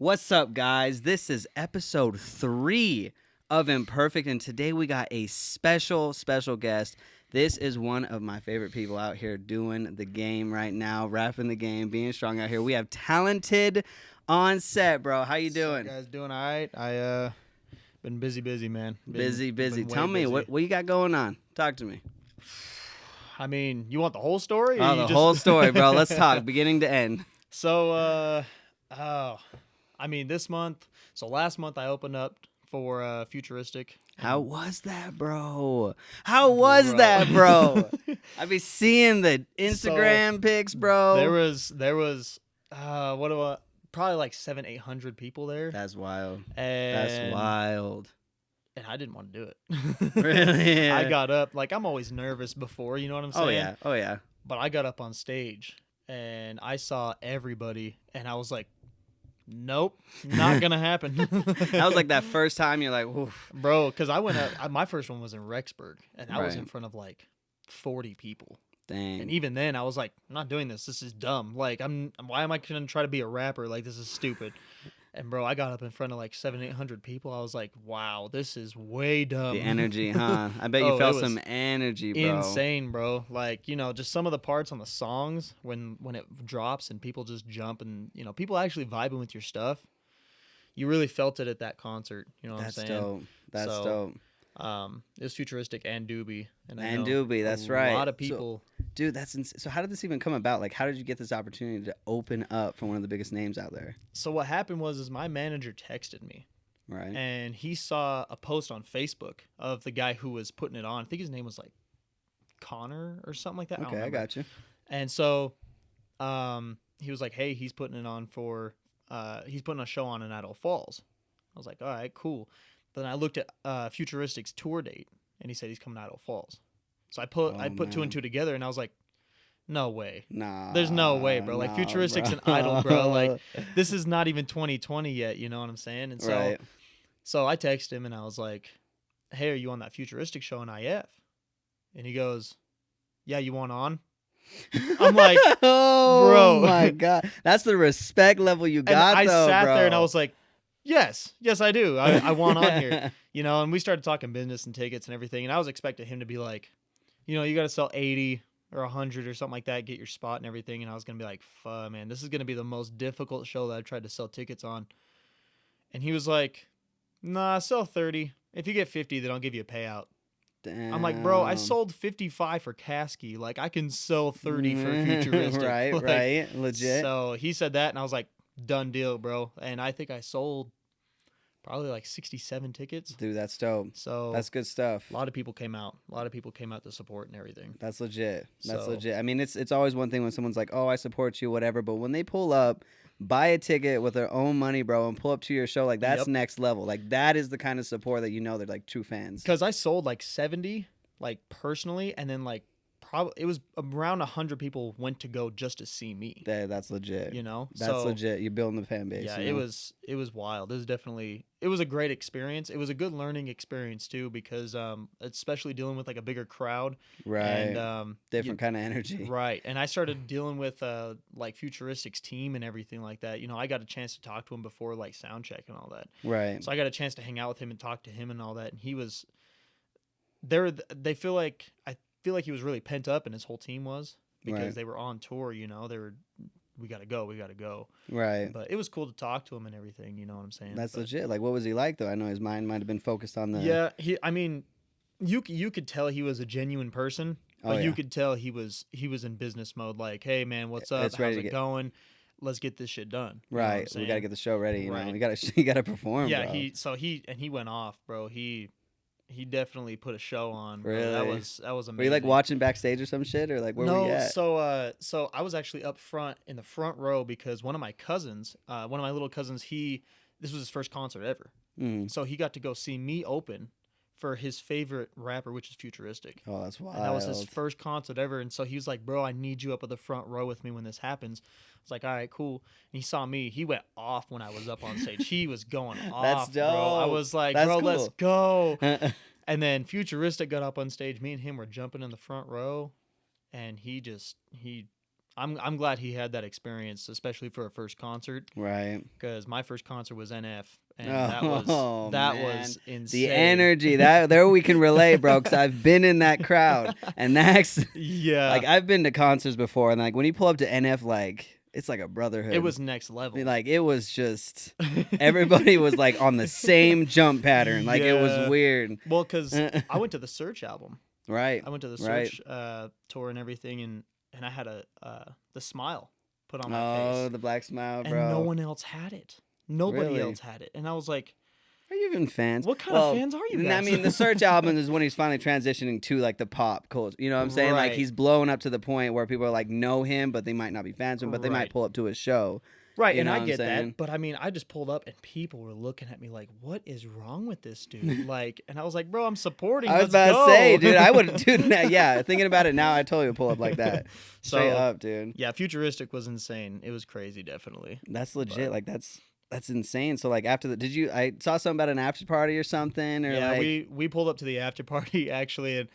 What's up, guys? This is episode 3 of Imperfect, and today we got a special guest. This is one of my favorite people out here doing the game right now, rapping the game, being strong out here. We have Talontid on set, bro. How you doing? Guys, doing all right. I been busy, man. Busy. Been Tell me, busy. what you got going on? Talk to me. I mean, you want the whole story? Oh, the whole story, bro. Let's talk, beginning to end. So, I mean, this month. So last month I opened up for Futuristic. How was that, bro? How was that, bro? I be seeing the Instagram pics, bro. There was probably like 700-800 people there. That's wild. And And I didn't want to do it. Really? I got up, like, I'm always nervous before, you know what I'm saying? Oh yeah. But I got up on stage and I saw everybody and I was like, nope, not gonna happen. That was like that first time you're like, oof. Bro, because I went up, my first one was in Rexburg and I was Right. in front of like 40 people. Dang. And even then I was like, I'm not doing this. This is dumb. Like, why am I gonna try to be a rapper? Like, this is stupid. And bro, I got up in front of like 700-800 people. I was like, wow, this is way dumb. The energy, huh? I bet you felt some energy, bro. Insane, bro. Like, you know, just some of the parts on the songs when it drops and people just jump and, you know, people actually vibing with your stuff. You really felt it at that concert. You know what I'm saying? Dope. That's dope. It was Futuristic and Doobie. And Doobie, that's right. A lot of people. Dude, that's insane. So how did this even come about? Like, how did you get this opportunity to open up for one of the biggest names out there? So what happened was my manager texted me. Right. And he saw a post on Facebook of the guy who was putting it on. I think his name was like Connor or something like that. Okay, I got you. And so he was like, hey, he's putting it on he's putting a show on in Idaho Falls. I was like, all right, cool. But then I looked at Futuristic's tour date, and he said he's coming to Idaho Falls. So I put two and two together, and I was like, no way. Nah. There's no way, bro. Like, Futuristic's an idol, bro. Like, this is not even 2020 yet, you know what I'm saying? And so, right. So I texted him, and I was like, hey, are you on that Futuristic show in IF? And he goes, yeah, you want on? I'm like, oh, bro. My God. That's the respect level you got, and I sat bro. there, and I was like, yes, I do. I want on here, you know. And we started talking business and tickets and everything. And I was expecting him to be like, you know, you got to sell 80 or 100 or something like that, get your spot and everything. And I was gonna be like, fuck, man, this is gonna be the most difficult show that I've tried to sell tickets on. And he was like, nah, sell 30. If you get 50, then I'll give you a payout. Damn. I'm like, bro, I sold 55 for Kasky. Like, I can sell 30 for Futuristic. Right, like, right, legit. So he said that, and I was like, done deal, bro. And I think I sold probably like 67 tickets. Dude, that's dope. So that's good stuff. A lot of people came out. A lot of people came out to support and everything. That's legit. That's legit. I mean, it's always one thing when someone's like, oh, I support you, whatever. But when they pull up, buy a ticket with their own money, bro, and pull up to your show, like, that's next level. Like, that is the kind of support that you know they're like true fans. Because I sold like 70, like, personally, and then like probably it was around 100 people went to go just to see me. That's legit. You know, that's legit. You're building the fan base. Yeah, you know? it was wild. It was a great experience. It was a good learning experience too, because especially dealing with like a bigger crowd, right? And different kind of energy, right? And I started dealing with like Futuristic's team and everything like that. You know, I got a chance to talk to him before like sound check and all that. Right. So I got a chance to hang out with him and talk to him and all that. And he was there. I feel like he was really pent up, and his whole team was, because they were on tour. You know, we gotta go. Right. But it was cool to talk to him and everything. You know what I'm saying? That's legit. Like, what was he like though? I know his mind might have been focused on the. Yeah. I mean, you could tell he was a genuine person, but you could tell he was in business mode. Like, hey man, what's up? How's it going? Let's get this shit done. Right. We gotta get the show ready. You know, you gotta perform. Yeah. Bro. He went off, bro. He definitely put a show on. Really? That was amazing. Were you like watching backstage or some shit, or like where were you at? So I was actually up front in the front row, because one of my little cousins, this was his first concert ever. So he got to go see me open for his favorite rapper, which is Futuristic. Oh, that's wild. And that was his first concert ever. And so he was like, bro, I need you up at the front row with me when this happens. I was like, all right, cool. And he saw me. He went off when I was up on stage. He was going off, That's dope. bro. I was like, that's bro, cool. Let's go. And then Futuristic got up on stage. Me and him were jumping in the front row. And he I'm glad he had that experience, especially for a first concert, Right. because my first concert was NF, and Oh, that man. was insane. The energy that there we can relate, bro, because I've been in that crowd, and that's Yeah, like I've been to concerts before, and like when you pull up to NF, like it's like a brotherhood. it was next level. Like it was just everybody was like on the same jump pattern. Like it was Yeah. weird. Well, because I went to the Search album. Right. I went to the Right. Search tour and everything, and I had the smile put on my Oh, face, the black smile, and bro. no one else had it. Nobody Really? else had it, and I was like, Are you even fans? "What kind of fans are you guys?" I mean, the Search album is when he's finally transitioning to like the pop culture. You know what I'm saying? Like Right. he's blowing up to the point where people are like know him, but they might not be fans of him, but they might Right. pull up to his show. Right, You and know I what I'm get saying? that, but I mean, I just pulled up and people were looking at me like, "What is wrong with this dude?" Like, and I was like, "Bro, I'm supporting." I was Let's about go. to say, dude, I would, dude. Yeah, thinking about it now, I totally would pull up like that, straight So, up, dude. Yeah, Futuristic was insane. It was crazy, definitely. That's legit. But- Like that's insane. So like after the, I saw something about an after party or something, or Yeah, like, we pulled up to the after party actually, and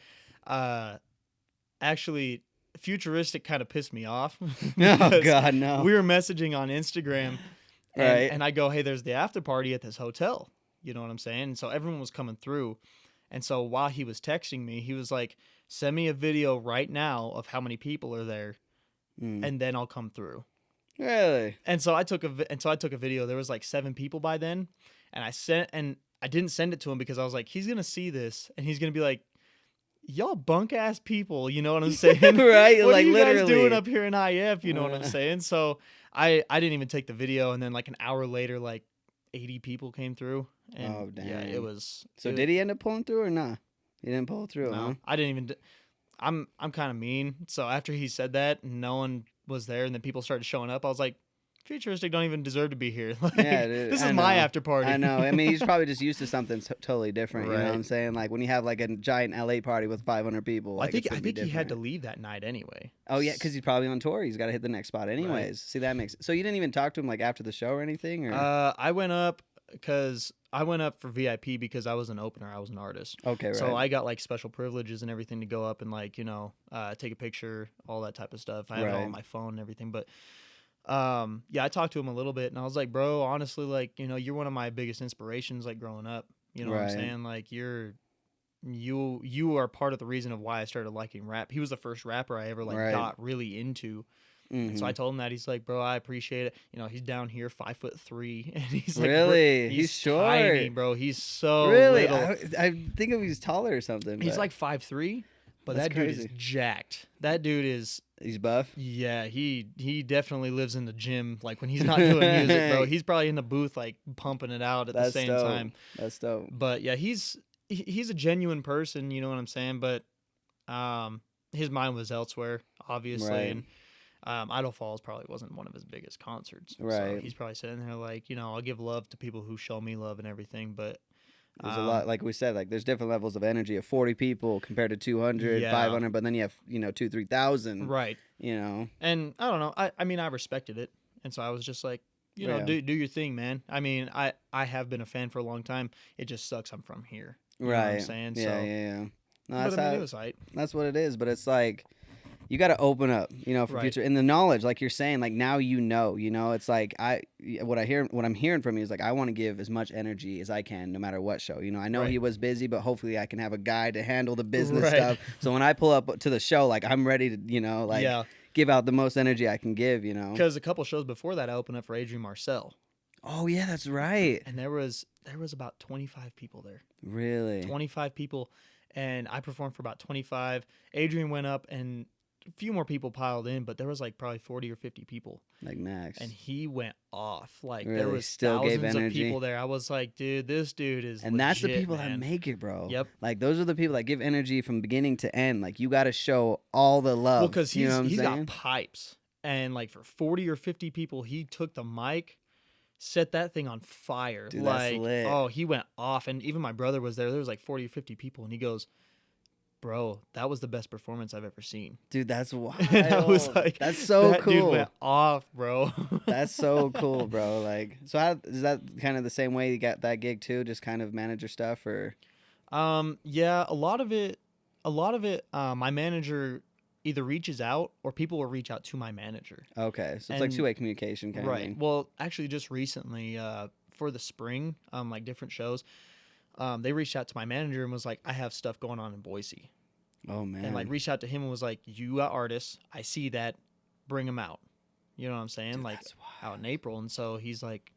actually, Futuristic kind of pissed me off. oh because god, no. We were messaging on Instagram, and, Right. and I go, "Hey, there's the after party at this hotel." You know what I'm saying? And so everyone was coming through, and so while he was texting me, he was like, "Send me a video right now of how many people are there, Mm. and then I'll come through." Really? And so I took a video. There was like 7 people by then, and I didn't send it to him because I was like, he's gonna see this and he's gonna be like, "Y'all bunk ass people," you know what I'm saying? Right, What like, are you guys literally. doing up here in IF? You know what I'm saying? So I didn't even take the video, and then like an hour later, like 80 people came through. And Oh, yeah, dang. it was. So it- did he end up pulling through or not? He didn't pull through, huh? No, I didn't even. I'm kind of mean. So after he said that, no one was there, and then people started showing up. I was like, Futuristic don't even deserve to be here. Like, Yeah, dude, this I is my know. after party. I know. I mean, he's probably just used to something totally different. You know what Right. I'm saying? Like when you have like a giant LA party with 500 people. Well, Like, it's I gonna be think he had to different. leave that night anyway. Oh yeah, because he's probably on tour. He's got to hit the next spot anyways. See, that makes. So you didn't even talk to him like after the show or anything, or I went up for VIP because I was an opener. I was an artist. okay, right? So I got like special privileges and everything to go up and like, take a picture, all that type of stuff. I have it all Right. on my phone and everything. But yeah, I talked to him a little bit and I was like, "Bro, honestly, like, you're one of my biggest inspirations like growing up. You know what I'm Right. saying? Like you are part of the reason of why I started liking rap." He was the first rapper I ever like Right. got really into. And so I told him that. He's like, "Bro, I appreciate it." He's down here 5'3", and he's like, Really? he's He's tiny, short. bro. He's so really? little. I think of he's taller or something. He's but like 5'3", but That's that dude crazy. is jacked. That dude is, he's buff. yeah, he definitely lives in the gym. Like when he's not doing music, bro, he's probably in the booth like pumping it out at That's the same dope. time. That's dope. But yeah, he's a genuine person. You know what I'm saying? But his mind was elsewhere, obviously, Right. and Idle Falls probably wasn't one of his biggest concerts. So Right. he's probably sitting there like, I'll give love to people who show me love and everything, but There's a lot, like we said, like there's different levels of energy of 40 people compared to 200, Yeah. 500, but then you have, 2,000-3,000, right. you know. And I don't know. I mean, I respected it, and so I was just like, Yeah. do your thing, man. I mean, I have been a fan for a long time. It just sucks I'm from here. You know what I'm saying? Yeah, So, yeah. No, but that's, I mean, it was hype. that's what it is, but it's like you got to open up, for Right. future, and the knowledge, like you're saying, like now it's like what I'm hearing from you is like I want to give as much energy as I can, no matter what show. I know Right. he was busy, but hopefully I can have a guy to handle the business Right. stuff. So when I pull up to the show, like I'm ready to, Yeah. give out the most energy I can give. Because a couple shows before that, I opened up for Adrian Marcel, Oh yeah, that's right. and there was about 25 people there. Really? 25 people, and I performed for about 25. Adrian went up, and a few more people piled in, but there was like probably 40 or 50 people, Like Max. and he went off. Like there Really? was Still gave thousands of energy? people there. I was like, dude, this dude is And that's the legit, people that man. make it, bro. Yep. Like those are the people that give energy from beginning to end. Like you got to show all the love. Well, because you know what I'm he's saying? got pipes, and like for 40 or 50 people, he took the mic, set that thing on fire. Dude, that's like, lit. oh, he went off, and even my brother was there. There was like 40 or 50 people, and he goes, "Bro, that was the best performance I've ever seen." Dude, that's wild. And I was like, that's so that cool. dude went off, bro. That's so cool, bro. Like, so how is that kind of the same way you got that gig too? Just kind of manager stuff, or Yeah, a lot of it. My manager, either reaches out or people will reach out to my manager. Okay, so it's like And- two-way communication kind of Right. thing. Well, actually, just recently, for the spring, like different shows, they reached out to my manager and was like, "I have stuff going on in Boise," Oh man. and like reached out to him and was like, "You got artists. I see that. Bring them out." You know what I'm saying? Dude, like that's wild. out in April, and so he's like,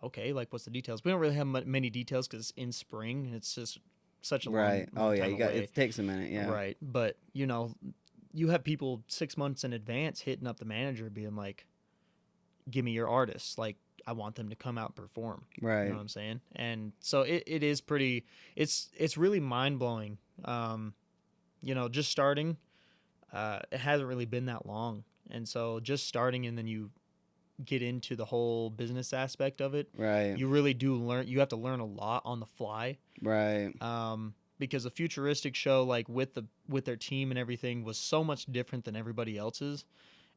"Okay, like what's the details?" We don't really have many details because it's in spring and it's just such a Right. long Oh yeah, time you got away. it takes a minute, yeah. Right. But, you have people 6 months in advance hitting up the manager being like, "Give me your artists. Like, I want them to come out and perform." Right. You know what I'm saying? And so it is pretty, it's really mind blowing. Just starting, it hasn't really been that long. And so just starting and then you get into the whole business aspect of it, Right. you really do learn, you have to learn a lot on the fly. Right. Because a futuristic show like with their team and everything was so much different than everybody else's,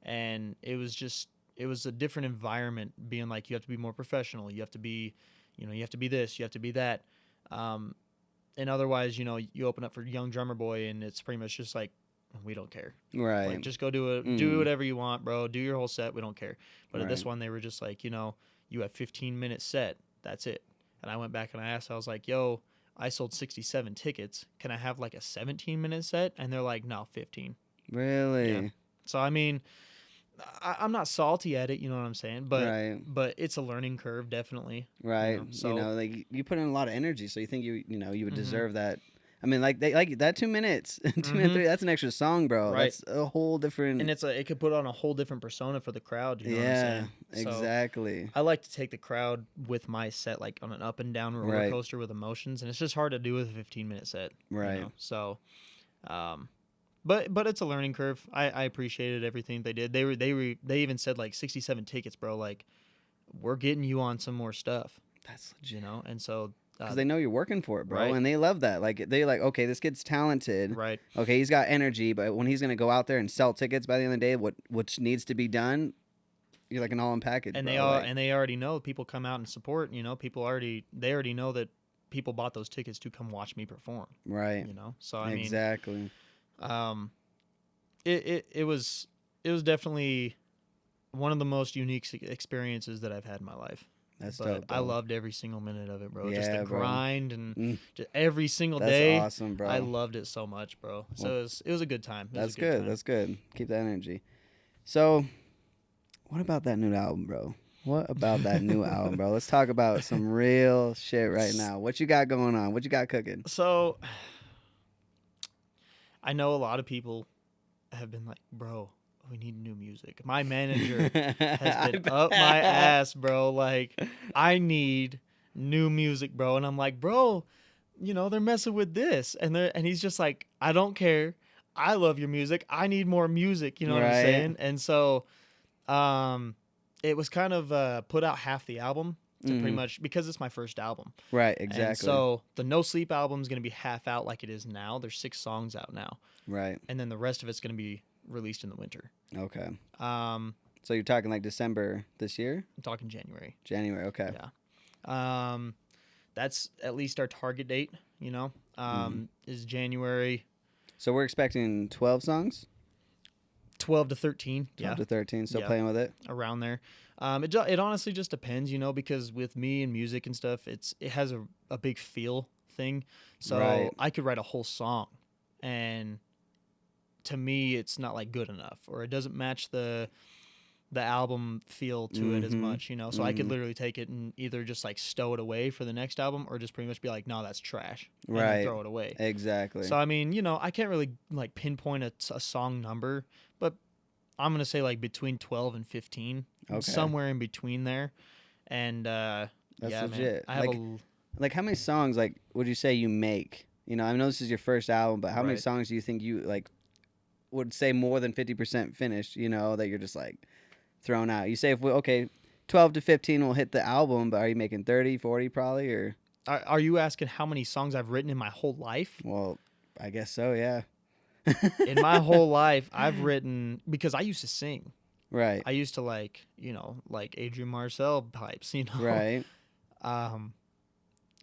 and it was a different environment. Being like you have to be more professional, you have to be, you have to be this, you have to be that, and otherwise, you open up for Young Drummer Boy and it's pretty much just like, we don't care. Right. Like just go do it, Mm. do whatever you want, bro. Do your whole set. We don't care. But at this Right. one, they were just like, you have 15-minute set. That's it. And I went back and I asked, I was like, yo, I sold 67 tickets. Can I have like a 17-minute set? And they're like, no, 15. Really? Yeah. So, I mean, I'm not salty at it, you know what I'm saying? But Right. but it's a learning curve, definitely. Right. so- like you put in a lot of energy, so you think you would Mhm. deserve that. I mean, like that 2 minutes, 2 minute Mhm. 3. That's an extra song, bro. Right. That's a whole different. And it could put on a whole different persona for the crowd, you know what I'm yeah. saying? So, Exactly. I like to take the crowd with my set, like on an up and down roller Right. coaster with emotions, and it's just hard to do with a 15-minute set. Right. So, but it's a learning curve. I appreciated everything they did. They even said like 67 tickets, bro. Like, we're getting you on some more stuff, That's legit. and so Because they know you're working for it, bro, right. and they love that. Like they're like, okay, this kid's talented. right. Okay, he's got energy, but when he's gonna go out there and sell tickets by the end of the day, what needs to be done, you're like an all-in package. And bro. they already know people come out and support. They already know that people bought those tickets to come watch me perform. right. So I mean, Exactly. it was definitely one of the most unique experiences that I've had in my life. That's But dope. I bro. loved every single minute of it, bro. Just Yeah, the bro. grind and Mm. just every single That's day. awesome, bro. I loved it so much, bro. So it was a good time. It was That's a good. time. That's good. Keep that energy. So, what about that new album, bro? What about that new album, bro? Let's talk about some real shit right now. What you got going on? What you got cooking? So I know a lot of people have been like, bro, we need new music. My manager has been up my ass, bro. Like, I need new music, bro. And I'm like, bro, they're messing with this. And he's just like, I don't care. I love your music. I need more music. You know what I'm Right. saying? And so it was kind of put out half the album to pretty Mhm. much, because it's my first album. Right, exactly. And so the No Sleep album is going to be half out like it is now. There's 6 songs out now. Right. And then the rest of it's going to be released in the winter. Okay. I'm So you're talking like December this year? talking January. January. Okay. Yeah. That's at least our target date, is January So we're expecting 12 songs? 12 to 13. 12 Yeah. to 13. Still Yeah. playing with it? Around there. It honestly just depends, because with me and music and stuff, it has a big feel thing. So Right. I could write a whole song, and to me, it's not like good enough, or it doesn't match the album feel to it as Mhm. much, So I could Mhm. literally take it and either just like stow it away for the next album, or just pretty much be like, no, that's trash, and then Right. throw it away. Exactly. So I mean, I can't really like pinpoint a song number, but I'm gonna say like between 12 and 15, Okay. somewhere in between there. And That's yeah, legit. man, I have Like, like how many songs like would you say you make? I know this is your first album, but how many Right. songs do you think you like would say more than 50% finished, that you're just like thrown out? You say if 12 to 15 will hit the album, but are you making 30, 40 probably, or are you asking how many songs I've written in my whole life? well, I guess so, yeah. In my whole life, I've written, because I used to sing. Right. I used to like Adrian Marcel pipes, Right.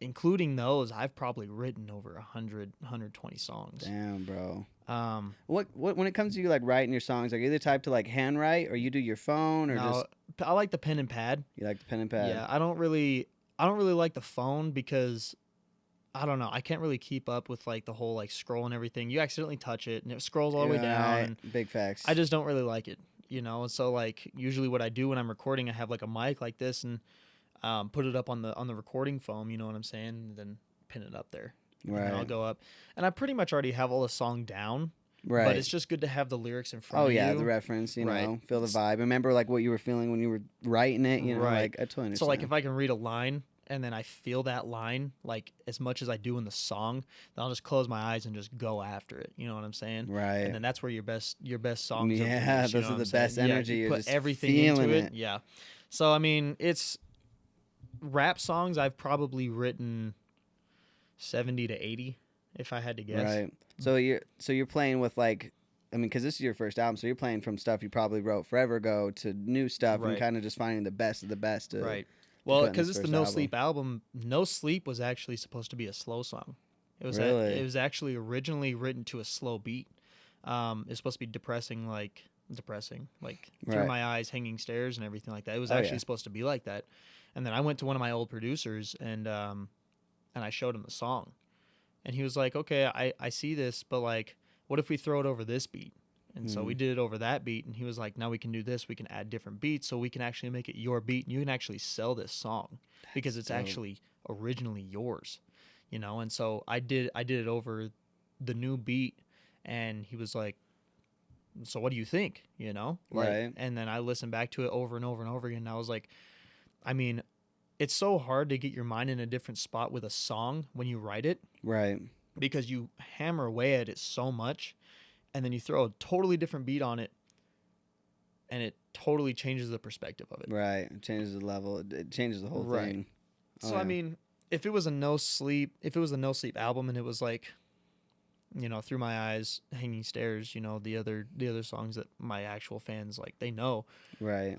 including those, I've probably written over 120 songs. Damn, bro. Um, What when it comes to you like writing your songs, like, are you the type to like handwrite, or you do your phone, or no, just I like the pen and pad. you like the pen and pad? Yeah, I don't really like the phone because I don't know. I can't really keep up with like the whole like scroll and everything. You accidentally touch it and it scrolls all the way down. Right. And Big facts. I just don't really like it, you know. And so like usually what I do when I'm recording, I have like a mic like this and put it up on the recording foam. You know what I'm saying? And then pin it up there. right. And then I'll go up, and I pretty much already have all the song down. right. But it's just good to have the lyrics in front Oh of you. yeah, the reference, you Right. know, feel the vibe. Remember like what you were feeling when you were writing it, you know, Right. like I totally understand. So like if I can read a line and then I feel that line like as much as I do in the song, then I'll just close my eyes and just go after it. You know what I'm saying? right. And then that's where your best songs are Yeah, produced, you those know are what the I'm best saying? energy. Yeah, you You're put just everything feeling into it. it. Yeah. So I mean, it's rap songs I've probably written 70 to 80 if I had to guess. Right. So you're playing with like, I mean, because this is your first album, so you're playing from stuff you probably wrote forever ago to new stuff, and Right. kind of just finding the best of the best. Right. put Well, in because this it's the first No album. Sleep album. No Sleep was actually supposed to be a slow song. It was Really? it was actually originally written to a slow beat. It's supposed to be depressing, like Through Right. My Eyes, Hanging Stairs, and everything like that. It was Oh, actually yeah. supposed to be like that. And then I went to one of my old producers and I showed him the song, and he was like, "Okay, I see this, but like, what if we throw it over this beat?" And so we did it over that beat, and he was like, "Now we can do this. We can add different beats, so we can actually make it your beat, and you can actually sell this song because it's dope. actually originally yours, you know." And so I did it over the new beat, and he was like, "So what do you think?" You know, like, Right. and then I listened back to it over and over and over again, and I was like, I mean, it's so hard to get your mind in a different spot with a song when you write it Right. because you hammer away at it so much, and then you throw a totally different beat on it, and it totally changes the perspective of it. Right. It changes the level. It changes the whole Right. thing. So Oh, I yeah. mean, if it was a No Sleep album, and it was like, you know, Through My Eyes, Hanging Stairs, you know, the other songs that my actual fans like, they know. Right.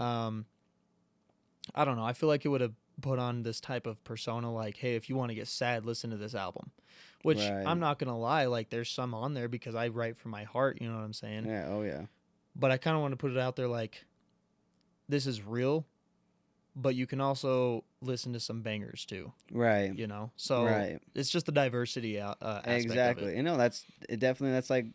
I don't know. I feel like it would have put on this type of persona, like, hey, if you want to get sad, listen to this album. Which Right. I'm not gonna lie, like, there's some on there because I write from my heart. You know what I'm saying? Yeah. Oh yeah. But I kind of want to put it out there like, this is real, but you can also listen to some bangers too. Right. You know, so Right. it's just the diversity aspect Exactly. of it. You know, that's like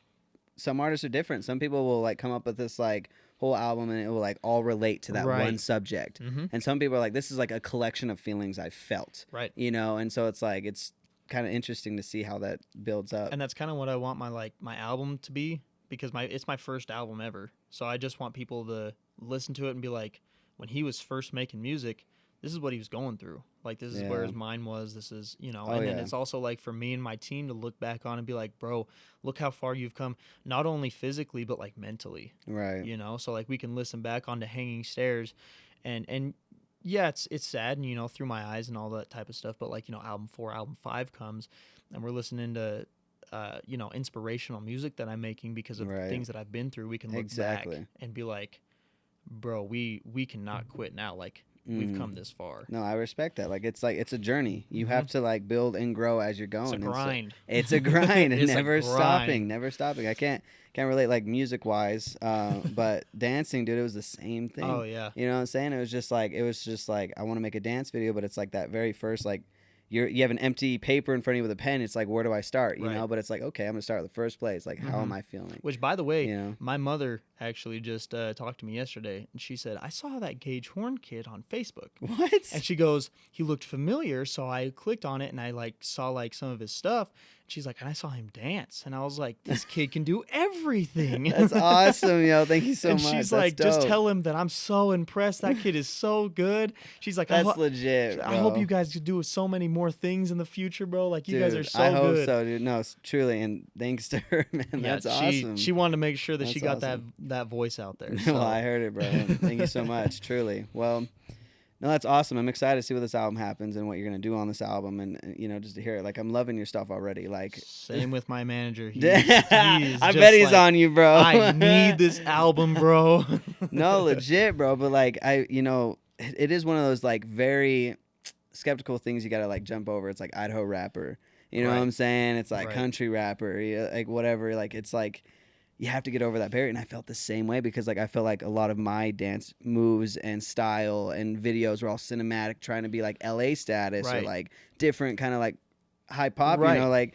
some artists are different. Some people will like come up with this like whole album and it will like all relate to that Right. one subject. Mm-hmm. And some people are like, this is like a collection of feelings I felt. Right. You know, and so it's like it's kind of interesting to see how that builds up. And that's kind of what I want my album to be, because it's my first album ever. So I just want people to listen to it and be like, when he was first making music, this is what he was going through. Like, this is where Yeah. his mind was. This is, you know, Oh, and then yeah. it's also like for me and my team to look back on and be like, bro, look how far you've come, not only physically, but like mentally, Right. you know? So like we can listen back onto Hanging Stairs and yeah, it's sad, and, you know, Through My Eyes and all that type of stuff. But like, you know, album 4, album 5 comes and we're listening to, you know, inspirational music that I'm making because of Right. things that I've been through. We can look Exactly. back and be like, bro, we cannot quit now. Like, we've Mhm. come this far. No, I respect that. Like it's a journey. You have to like build and grow as you're going. It's a and so- grind. it's a grind and It's a never stopping, grind. never stopping. I can't relate like music wise, but dancing, dude, it was the same thing. Oh yeah. You know what I'm saying? It was just like I want to make a dance video, but it's like that very first like you have an empty paper in front of you with a pen. It's like, where do I start? You Right. know, but it's like, okay, I'm gonna start with the first place. Like, how am Mhm. I feeling? Which, by the way, You know? my mother actually just talked to me yesterday, and she said, I saw that Gage Horn kid on Facebook. What? And she goes, he looked familiar, so I clicked on it and I like saw like some of his stuff. She's like, and I saw him dance, and I was like, this kid can do everything. That's awesome, yo. Thank you so and much. she's That's like, just dope. tell him that I'm so impressed. That kid is so good. She's like, That's legit. I hope bro. you guys could do so many more things in the future, bro. Like, you guys are Dude, so I hope good. so, dude. No, truly, and thanks to her, man. Yeah, That's awesome. She wanted to make sure that she That's got awesome. that voice out there. Well, So. I heard it, bro. Thank you so much, truly. Well, no, that's awesome. I'm excited to see what this album happens and what you're gonna do on this album, and you know, just to hear it. Like, I'm loving your stuff already. Like, Same with my manager. He I is bet just he's like, on you, bro. I need this album, bro. No, legit, bro. But like, you know, it is one of those like very skeptical things you gotta like jump over. It's like Idaho rapper. You know what Right. I'm saying? It's like Right. country rapper, like whatever. Like it's like you have to get over that barrier. And I felt the same way because like I feel like a lot of my dance moves and style and videos were all cinematic, trying to be like LA status or Right. like different kind of like high pop. You Right. know, like.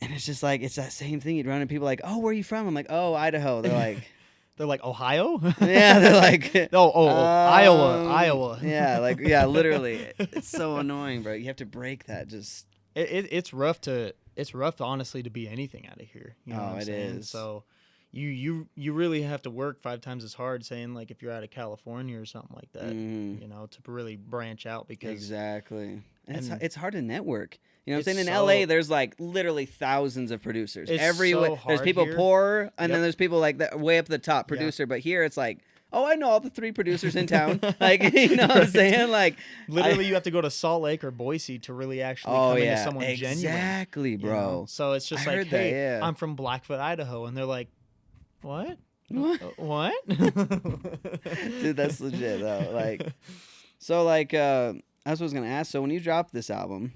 And it's just like it's that same thing. You'd run into people like, "Oh, where are you from?" I'm like, "Oh, Idaho." They're like, They're like, Ohio? "Yeah." They're like, Iowa. Yeah, like yeah, literally. It's so annoying, bro. You have to break that. Just It's rough honestly to be anything out of here. You know what I'm it saying? is. So you really have to work 5 times as hard, saying like if you're out of California or something like that, you know, to really branch out because exactly. And and it's hard to network. You know what I'm it's saying? In LA, so- there's like literally thousands of producers. It's Everywhere. so There's hard people here. poor, and Yep. then there's people like that way up the top producer. But here, it's like, oh, I know all the 3 producers in town. Like, you know what I'm saying? Like, literally you have to go to Salt Lake or Boise to really actually come into someone genuine. Exactly, you bro. know? So it's just I like, heard that, hey, yeah. I'm from Blackfoot, Idaho, and they're like, what? What? Dude, that's legit though. Like, so like, that's what I was gonna ask. So when you drop this album,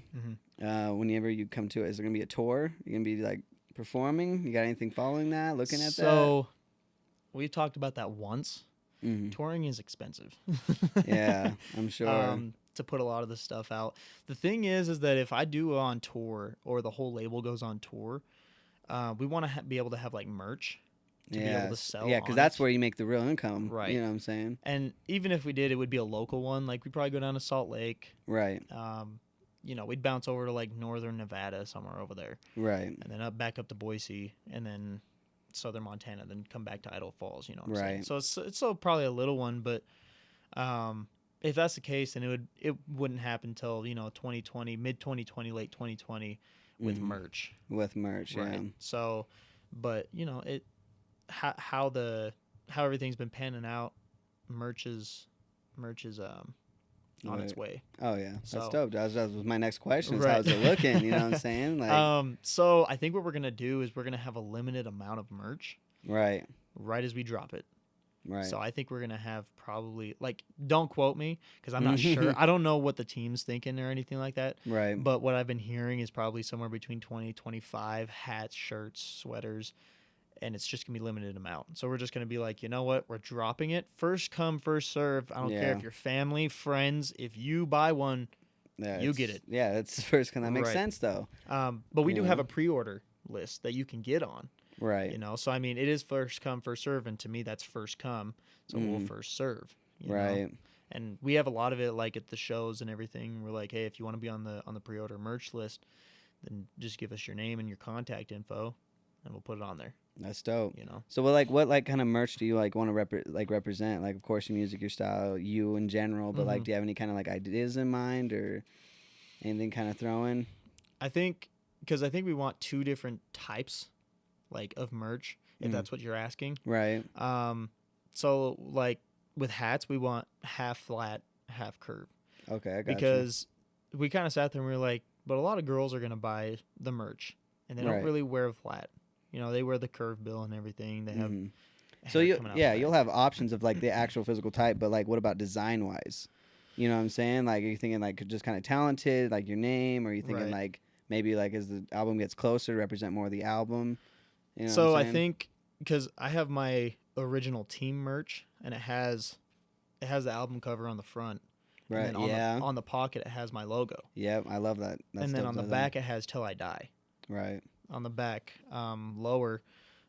whenever you come to it, is there gonna be a tour? You gonna be like performing? You got anything following that? Looking at that? So we talked about that once. Mhm. Touring is expensive. Yeah, I'm sure. To put a lot of this stuff out. The thing is that if I do go on tour or the whole label goes on tour, we want to be able to have like merch to be able to sell. Yeah, because on that's it. where you make the real income. Right. You know what I'm saying? And even if we did, it would be a local one. Like we'd probably go down to Salt Lake. Right. You know, we'd bounce over to like northern Nevada, somewhere over there, Right. and then back up to Boise, and then southern Montana, then come back to Idaho Falls. You know what I'm saying? So it's still probably a little one, but if that's the case, then it wouldn't happen till 2020, mid 2020, late 2020 with merch. With merch, Right. yeah. So, but how everything's been panning out, merch is on its way. Oh yeah, that's So- dope. That was my next question. Is Right. how's it looking? You know what I'm saying? Like, So I think what we're gonna do is we're gonna have a limited amount of merch right as we drop it. Right. So I think we're gonna have probably don't quote me because I'm not sure. I don't know what the team's thinking or anything like that. Right. But what I've been hearing is probably somewhere between 20, 25 hats, shirts, sweaters, and it's just gonna be limited amount. So we're just gonna be like, you know what? We're dropping it. First come, first serve. I don't care if you're family, friends. If you buy one, Yeah, you get it. Yeah, that's first. That makes Right. sense though. But we do have a pre-order list that you can get on. Right. So I mean, it is first come, first serve, and to me, that's first come. So we'll first serve. You know? Right. And we have a lot of it like at the shows and everything. We're like, hey, if you want to be on the pre-order merch list, then just give us your name and your contact info, and we'll put it on there. That's dope. So what kind of merch do you like want to represent? Like, of course, your music, your style, you in general. But like, do you have any kind of like ideas in mind or anything kind of throwing? I think we want 2 different types, like of merch, if that's what you're asking. Right. So like with hats, we want half flat, half curve. Okay, I got Because we kind of sat there and we were like, but a lot of girls are gonna buy the merch and they don't really wear flat. They wear the curve bill and everything. They have. So you'll have options of like the actual physical type, but like what about design wise? You know what I'm saying? Like, are you thinking like just kind of talented, like your name, or are you thinking like maybe like as the album gets closer to represent more of the album? You know So what I'm I saying? think because I have my original team merch and it has the album cover on the front. Right. And then on the pocket it has my logo. Yep, I love that. That's and then dope on the design. back it has "Till I Die." Right. On the back, lower.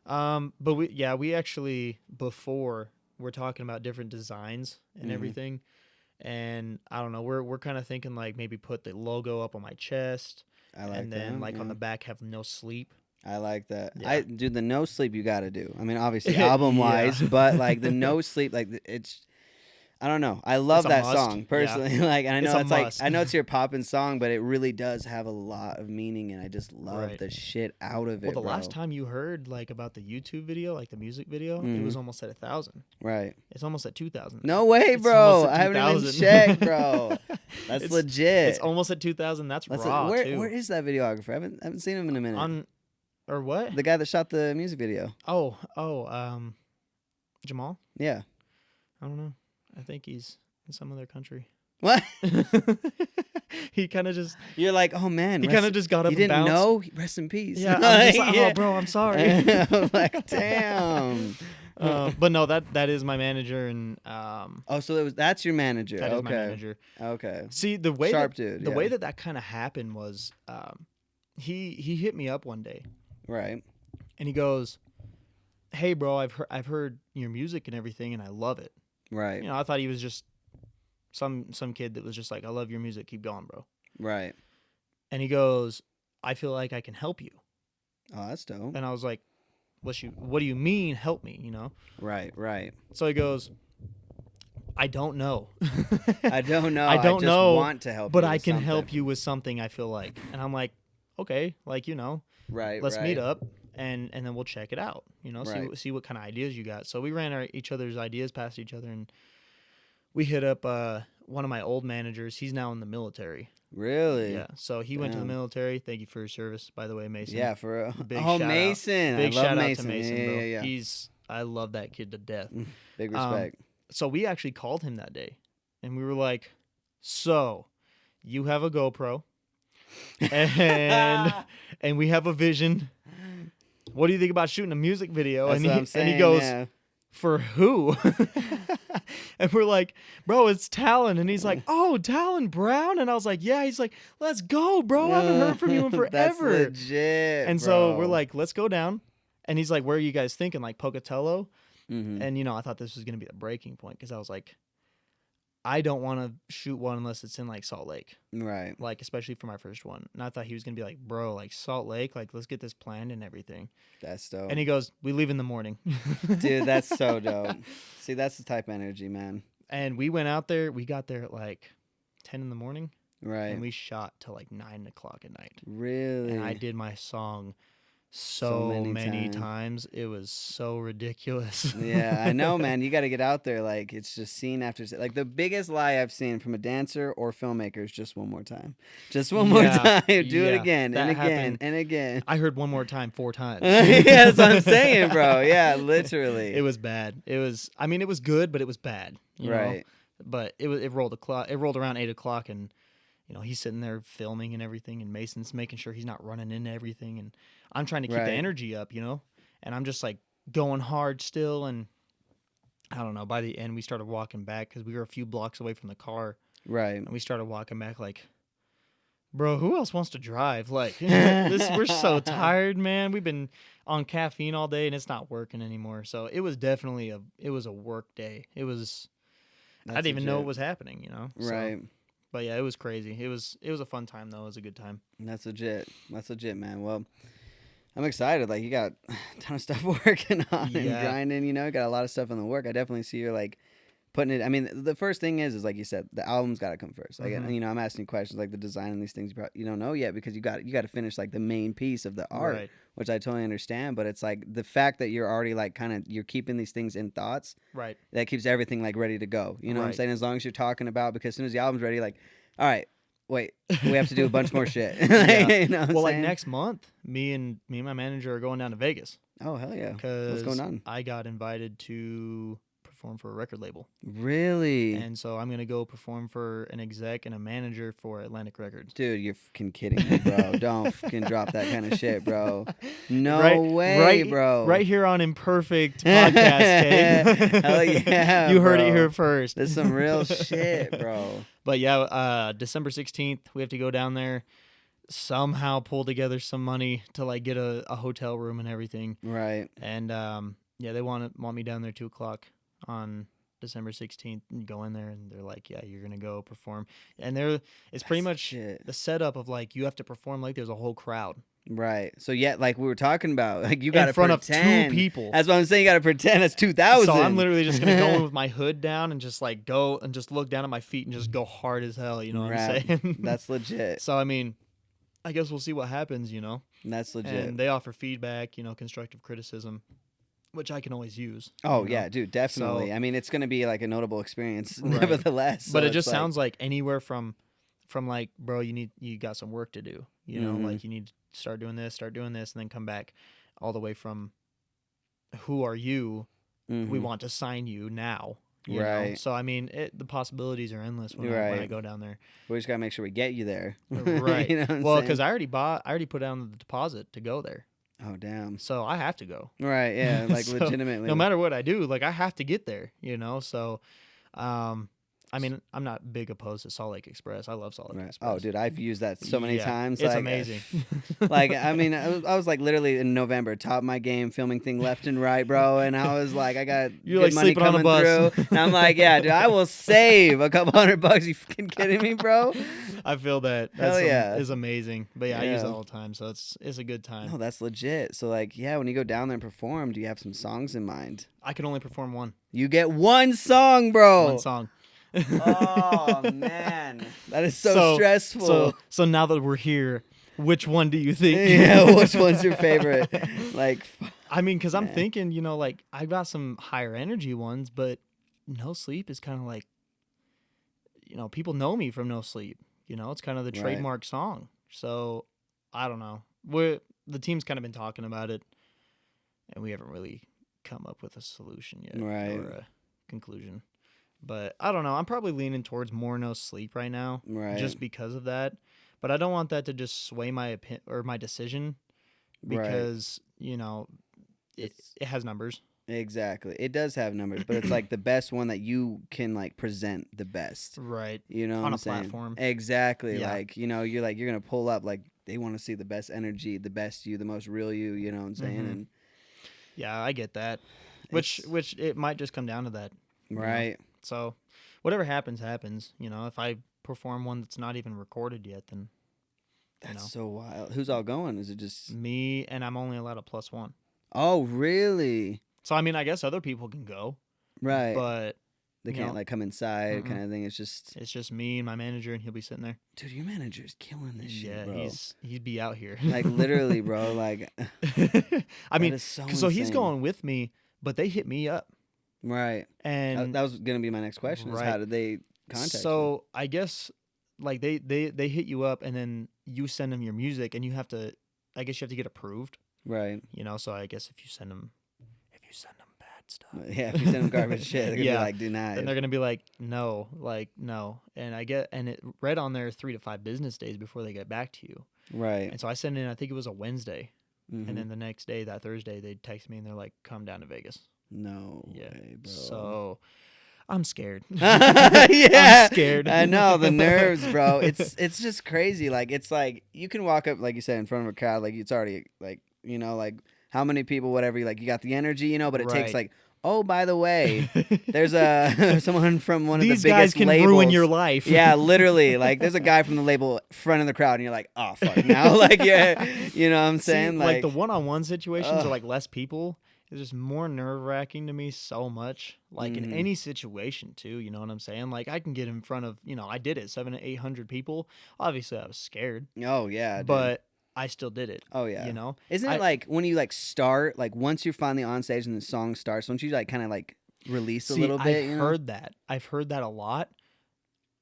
But we actually before we're talking about different designs and everything, and I don't know. We're kind of thinking like maybe put the logo up on my chest, I like and then that. on the back have "No Sleep." I like that. Yeah. Do the no sleep you got to do. I mean, obviously album wise, but like the no sleep, like it's. I don't know. I love It's a that must. song personally. Yeah. Like, and I know It's a it's like must. I know it's your poppin' song, but it really does have a lot of meaning, and I just love the shit out of it. Well, the bro. last time you heard like about the YouTube video, like the music video, it was almost at 1,000. Right. It's almost at 2,000. No way, It's bro. almost at I haven't even 2,000. checked, bro. That's It's- legit. It's almost at 2,000. That's raw where too. where is that videographer? I haven't seen him in a minute. Or what? The guy that shot the music video. Jamal. Yeah. I don't know. I think he's in some other country. What? He kind of just You're like, oh man, he kind of just got up you and didn't bounced. know? Rest in peace. Yeah, I'm just like, Yeah. oh, bro, I'm sorry. I'm like, damn. But no, that is my manager, and Oh, so that's your manager. that Okay. is my manager. Okay. See, the way Sharp that, dude. the Yeah. way that kind of happened was, he hit me up one day, Right. and he goes, "Hey, bro, I've heard your music and everything, and I love it." Right. You know, I thought he was just some kid that was just like, "I love your music, keep going, bro." Right. And he goes, "I feel like I can help you." Oh, that's dope. And I was like, what do you mean help me, you know? Right. Right. So he goes, "I don't know." I don't know. I don't just know, want to help but you I with can something. help you with something, I feel like. And I'm like, okay, like, you know, Right. let's right. meet up and then we'll check it out, you know, Right. see what kind of ideas you got. So we ran each other's ideas past each other, and we hit up one of my old managers. He's now in the military. Really? Yeah. So he went to the Damn. military. Thank you for your service, by the way, Mason. Yeah, for real. Big Oh, shout out. Mason. Big I love shout out Mason. to Mason, yeah, bro. yeah, yeah. I love that kid to death. Big respect. So we actually called him that day, and we were like, "So, you have a GoPro, and we have a vision. What do you think about shooting a music video?" That's what I'm saying, and he goes, yeah. "For who?" And we're like, "Bro, it's Talon." And he's like, "Oh, Talon Brown." And I was like, "Yeah." He's like, "Let's go, bro. I haven't heard from you in forever." That's legit. And bro. so we're like, "Let's go down." And he's like, "Where are you guys thinking? Like Pocatello?" Mhm. And, you know, I thought this was going to be the breaking point, because I was like, I don't want to shoot one unless it's in like Salt Lake, Right. like especially for my first one. And I thought he was going to be like, "Bro, like Salt Lake, like let's get this planned and everything." That's dope. And he goes, "We leave in the morning." Dude, that's so dope. See, that's the type of energy, man. And we went out there. We got there at like 10 in the morning, Right. and we shot till like 9 o'clock at night. Really? And I did my song So so many many times. times. It was so ridiculous. Yeah, I know, man. You got to get out there. Like, it's just scene after scene. Like, the biggest lie I've seen from a dancer or filmmaker is just one more time. Just one more Yeah, time. Do it yeah, again that and again happened. and again. I heard one more time 4 times. Yeah, that's what I'm saying, bro. Yeah, literally. It was bad. It was. I mean, it was good, but it was bad. You know? Right. But it rolled It rolled around 8 o'clock, and you know he's sitting there filming and everything, and Mason's making sure he's not running into everything, and I'm trying to keep Right. the energy up, you know, and I'm just like going hard still, and I don't know. By the end, we started walking back because we were a few blocks away from the car, Right. and we started walking back like, bro, who else wants to drive? Like, we're so tired, man. We've been on caffeine all day, and it's not working anymore. So it was definitely a work day. It was. I That's didn't even know legit. what was happening, you know. So, Right. but yeah, it was crazy. It was a fun time though. It was a good time. That's legit. That's legit, man. Well, I'm excited. Like, you got a ton of stuff working on and Yeah. grinding, you know, you got a lot of stuff in the work. I definitely see you're like putting it. I mean, the first thing is like you said, the album's got to come first. Like, Mhm. you know, I'm asking you questions like the design and these things you don't know yet because you got to finish like the main piece of the art, Right. which I totally understand. But it's like the fact that you're already like you're keeping these things in thoughts Right. that keeps everything like ready to go. You know what I'm Right. saying? As long as you're talking about, because as soon as the album's ready, like, all right, wait, we have to do a bunch more shit. Yeah. You know what I'm Well, like saying? next month, me and my manager are going down to Vegas Oh, hell yeah. because What's going on? I got invited to perform for a record label, Really? and so I'm gonna go perform for an exec and a manager for Atlantic Records. Dude, you're fucking kidding me, bro. Don't fucking drop that kind of shit, bro. No Right- way, right- bro. Right here on Imperfect podcast, Kay. Hell yeah, You heard it bro. here first. This is some real shit, bro. But yeah, December 16th, we have to go down there, somehow pull together some money to like get a hotel room and everything. Right. And yeah, they want me down there 2 o'clock on December 16th and go in there, and they're like, yeah, you're gonna go perform. And it's pretty much shit. the setup of like you have to perform like there's a whole crowd Right. So yeah, like we were talking about, like you in got to front pretend. of 2 people. That's what I'm saying. You got to pretend it's 2000. So I'm literally just gonna go in with my hood down and just like go and just look down at my feet and just go hard as hell. You know what I'm Right. saying? That's legit. So I mean, I guess we'll see what happens. You know. That's legit. And they offer feedback, you know, constructive criticism, which I can always use. Oh you know? yeah, dude, definitely. So- I mean, it's gonna be like a notable experience, Right. nevertheless. But So it just it's like- sounds like anywhere from like, bro, you got some work to do. You know, Mhm. like you need to start doing this, and then come back, all the way from who are you? We Mhm. want to sign you now. You know? Right. So I mean, the possibilities are endless when I go down there. We just gotta make sure we get you there. Right. You know what I'm Well, saying? because I already put down the deposit to go there, Oh damn. so I have to go. Right. Yeah. Like So, legitimately. no matter what I do, like I have to get there. You know. So, I mean, I'm not big opposed to Salt Lake Express. I love Salt Lake Right. Express. Oh, dude, I've used that so many Yeah, times. It's like, amazing. like, I mean, I was like literally in November, top of my game, filming thing left and right, bro. And I was like, I got You're good like money sleeping on a coming bus. through. And I'm like, yeah, dude, I will save a couple $100. You fucking kidding me, bro? I feel that. Hell yeah. Is amazing. But yeah, I use Yeah. that all the time, so it's a good time. No, that's legit. So like, yeah, when you go down there and perform, do you have some songs in mind? I can only perform one. You get one song, bro. One song. Oh man, that is so stressful. So now that we're here, which one do you think? Yeah, which one's your favorite? Like, I mean, because I'm man. thinking, like I got some higher energy ones, but No Sleep is kind of like, people know me from No Sleep. It's kind of the Right. trademark song. So I don't know. The team's kind of been talking about it, and we haven't really come up with a solution yet, Right. or a conclusion. But I don't know. I'm probably leaning towards more No Sleep right now, Right. just because of that. But I don't want that to just sway my my decision, because it has numbers. Exactly. It does have numbers, but it's like the best one that you can like present the best. Right. You know what On I'm a saying? platform. Exactly. Yeah. Like, you're gonna pull up like they want to see the best energy, the best you, the most real you know what I'm saying? Mhm. And Yeah, I get that. Which it might just come down to that. right. So whatever happens, happens. If I perform one that's not even recorded yet, then That's so wild. Who's all going? Is it just me, and I'm only allowed a +1. Oh, really? So I mean, I guess other people can go, Right. but They you can't know, like come inside mm-mm. kind of thing. It's just me and my manager, and he'll be sitting there. dude, your manager's killing this Yeah, shit, bro. he'd be out here. Like literally, bro. Like I mean, that is so he's insane. going with me, but they hit me up, Right. and That was gonna be my next question. Is how Right. did they contact you? so I guess like they hit you up, and then you send them your music, and you have to get approved. Right. So I guess if you send them bad stuff, Yeah, if you send them garbage shit, they're gonna Yeah. be like denied. then they're gonna be like, no, and it read on there 3 to 5 business days before they get back to you. Right. And so I sent in, I think it was a Wednesday, Mhm. and then the next day, that Thursday, they text me and they're like, come down to Vegas. No Yeah. way, bro. So I'm scared. Yeah, I'm scared. I know the nerves, bro. It's just crazy. Like it's like you can walk up, like you said, in front of a crowd, like it's already like like how many people, whatever. Like you got the energy, but it takes Right. like, oh, by the way, there's someone from one of These the guys biggest can labels. ruin your life. Yeah, literally. Like there's a guy from the label front of the crowd, and you're like, oh fuck, now like yeah, you know what I'm See, saying? like the one-on-one situations ugh. are like less people. It's just more nerve-wracking to me so much. Like in Mhm. any situation too, you know what I'm saying? Like I can get in front of, I did it, 700 to 800 people. Obviously I was scared, Oh yeah, dude. but I still did it. Oh yeah. Isn't Isn't it like when you like start, like once you're finally on stage and the song starts, don't you like kind of like release a little bit? I've you know? heard that. I've heard that a lot.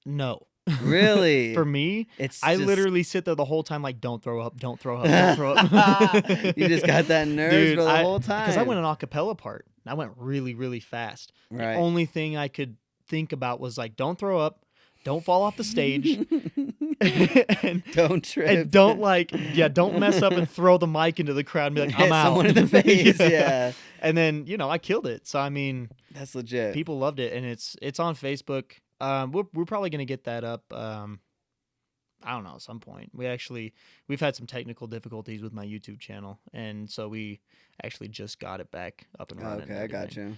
No. Really? For me, It's I just- literally sit there the whole time like, don't throw up, don't throw up, don't throw up. You just got that nerves Dude, for the whole time. Because I went an acapella part. And I went really, really fast. Right. The only thing I could think about was like, don't throw up, don't fall off the stage, and, Don't trip. and don't don't mess up and throw the mic into the crowd and be like, Hit I'm out. someone in the face. Yeah. And then I killed it. So I mean, That's legit. people loved it, and it's on Facebook. We're probably gonna get that up. I don't know, at some point. We've had some technical difficulties with my YouTube channel, and so we actually just got it back up and running. Okay, I got you.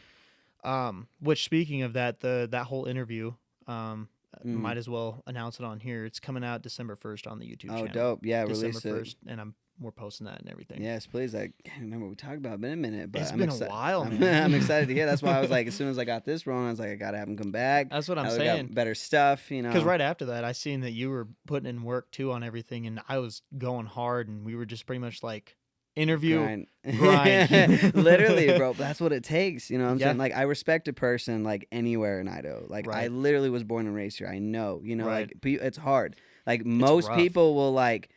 Which, speaking of that, that whole interview, Mhm. might as well announce it on here. It's coming out December 1st on the YouTube Oh, channel. dope. Yeah, December release it. 1st, and we're posting that and everything. Yes, please. I can't remember what we talked about. It's been a minute, but It's I'm been a while, I'm, man. I'm excited to hear. That's why I was like, as soon as I got this rolling, I was like, I gotta have him come back. That's what I'm Now we got saying. better stuff, Because right after that, I seen that you were putting in work too on everything, and I was going hard, and we were just pretty much like interview. Grind. Literally, bro. That's what it takes. You know what I'm Yeah. saying? Like, I respect a person like anywhere in Idaho. Like, I Right. literally was born and raised here. I know. Right. Like, it's hard. Like, most rough. people will like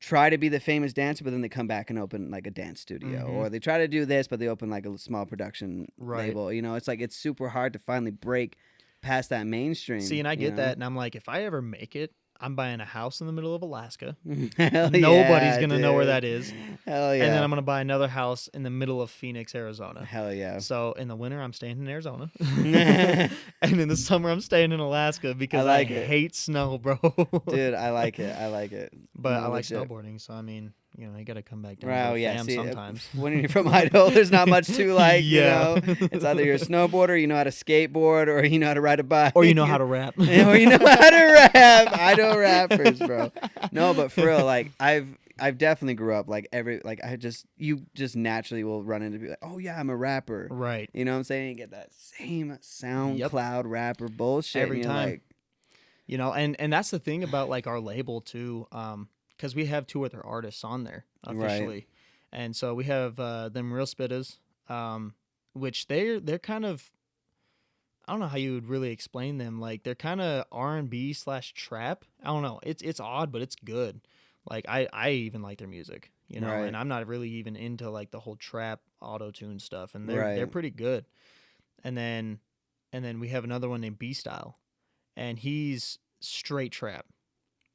try to be the famous dancer, but then they come back and open like a dance studio, or they try to do this, but they open like a small production label. You know, it's like it's super hard to finally break past that mainstream. See, and I you get know? that, and I'm like, if I ever make it, I'm buying a house in the middle of Alaska. Hell Nobody's yeah, gonna know where dude. that is. Hell yeah. And then I'm gonna buy another house in the middle of Phoenix, Arizona. Hell yeah. So in the winter, I'm staying in Arizona, and in the summer, I'm staying in Alaska because I hate snow, bro. Dude, I like it. I like it. But No, I like legit. snowboarding, so I mean, you know, you got to come back down Right, to the yeah. fam See, sometimes. when you're from Idaho, there's not much to like. Yeah. You know, it's either you're a snowboarder, you know how to skateboard, or you know how to ride a bike, Or you know how to rap. or you know how to rap. Idaho rappers, bro. No, but for real, like I've definitely grew up like you just naturally will run into be like, oh yeah, I'm a rapper. Right. You know what I'm saying? You get that same SoundCloud rapper bullshit Every and you're time. like, You know, and that's the thing about like our label too, because we have 2 other artists on there officially, and so we have them Real Spittas, which they're kind of, I don't know how you would really explain them. Like they're kind of R&B / trap. I don't know. It's odd, but it's good. Like I even like their music, you know, Right. and I'm not really even into like the whole trap auto tune stuff, and they're Right. pretty good. And then we have another one named B Style, and he's straight trap.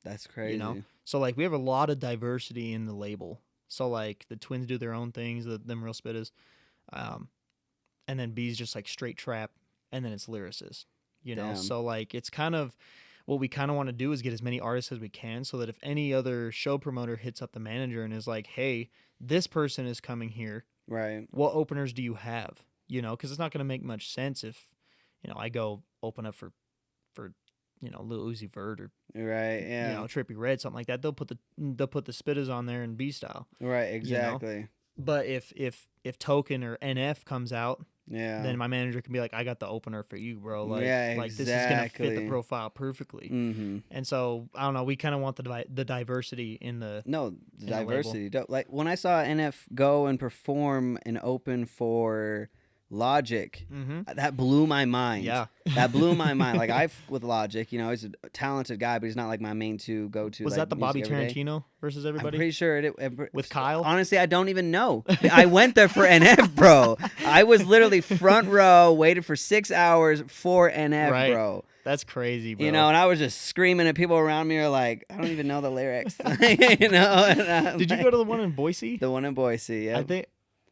that's crazy. You know, so like we have a lot of diversity in the label. So like the twins do their own things, them Real Spittas, and then B's just like straight trap, and then it's lyricist. You know, Damn. so like it's kind of what we kind of want to do is get as many artists as we can, so that if any other show promoter hits up the manager and is like, "Hey, this person is coming here. Right. What openers do you have?" You know, because it's not going to make much sense if, you know, I go open up for you know, Lil Uzi Vert or Right. Yeah. you know, Trippie Redd, something like that. They'll put the Spittas on there in B Style. Right. Exactly. But if Token or NF comes out, Yeah. then my manager can be like, I got the opener for you, bro. Like, Yeah, like this is gonna fit exactly. the profile perfectly. Mm-hmm. And so I don't know. We kind of want the diversity in the No, the in the label. diversity. Like when I saw NF go and perform and open for Logic, that blew my mind. Yeah. That blew my mind. Like with Logic, you know, he's a talented guy, but he's not like my main go to. Was like, that the Bobby music every day. Tarantino versus everybody? I'm pretty sure With Kyle? Honestly, I don't even know. I went there for NF, bro. I was literally front row, waited for 6 hours for NF, Right. bro. That's crazy, bro. You know, and I was just screaming, and people around me are like, I don't even know the lyrics. You know? And Did you go to the one in Boise? The one in Boise, yeah. I think,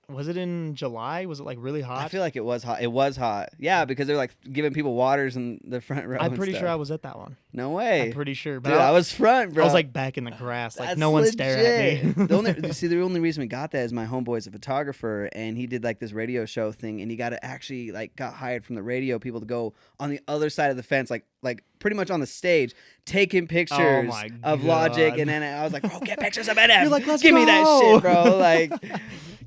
was it in July? Was it like really hot? I feel like it was hot. It was hot. Yeah, because they're like giving people waters in the front row. I'm pretty and sure I stuff. was at that one. No way. I'm pretty sure. But Dude, I was front, bro. I was like back in the grass, like That's no one stared at me. the only reason we got that is my homeboy's a photographer, and he did like this radio show thing, and he got hired from the radio people to go on the other side of the fence, like pretty much on the stage, taking pictures my of Logic, God. and then I was like, bro, get pictures of NF. You're like, let's give me that go. shit, bro. Like,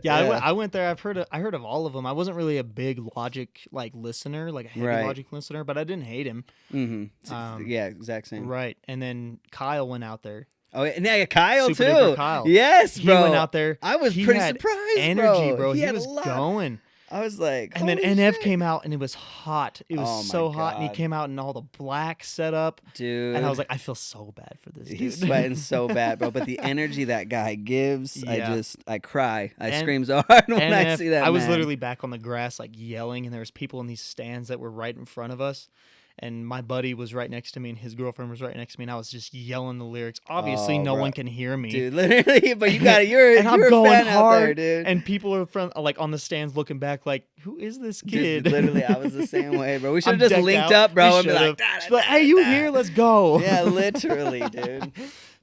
Yeah, I went there. I heard of all of them. I wasn't really a big Logic like listener, like a heavy Right. Logic listener, but I didn't hate him. mm-hmm. Yeah, exact same. Right. And then Kyle went out there. Oh, yeah, and yeah, Kyle Super too. Duper Kyle. Yes, He bro. went out there. I was He pretty had surprised, energy, bro. He He had was a lot. going. I was like, And then holy NF shit. came out and it was hot. It was Oh my so hot, and he God. came out in all the black setup. Dude. And I was like, I feel so bad for this dude. He's sweating so bad, bro. But the energy that guy gives, Yeah. I cry. I And- scream so hard when I NF, see that. I was man. literally back on the grass, like yelling, and there was people in these stands that were right in front of us. And my buddy was right next to me, and his girlfriend was right next to me, and I was just yelling the lyrics. Obviously, Oh, no bro. one can hear me. dude, literally. But you got you're And I'm you're a going fan out there, hard, dude. and people are like on the stands looking back, like, "Who is this kid?" Dude, literally, I was the same way, bro. We should I'm have just decked linked out. up, bro, We and be should've. like, Just be like, "Hey, you here? Let's go." Yeah, literally, dude.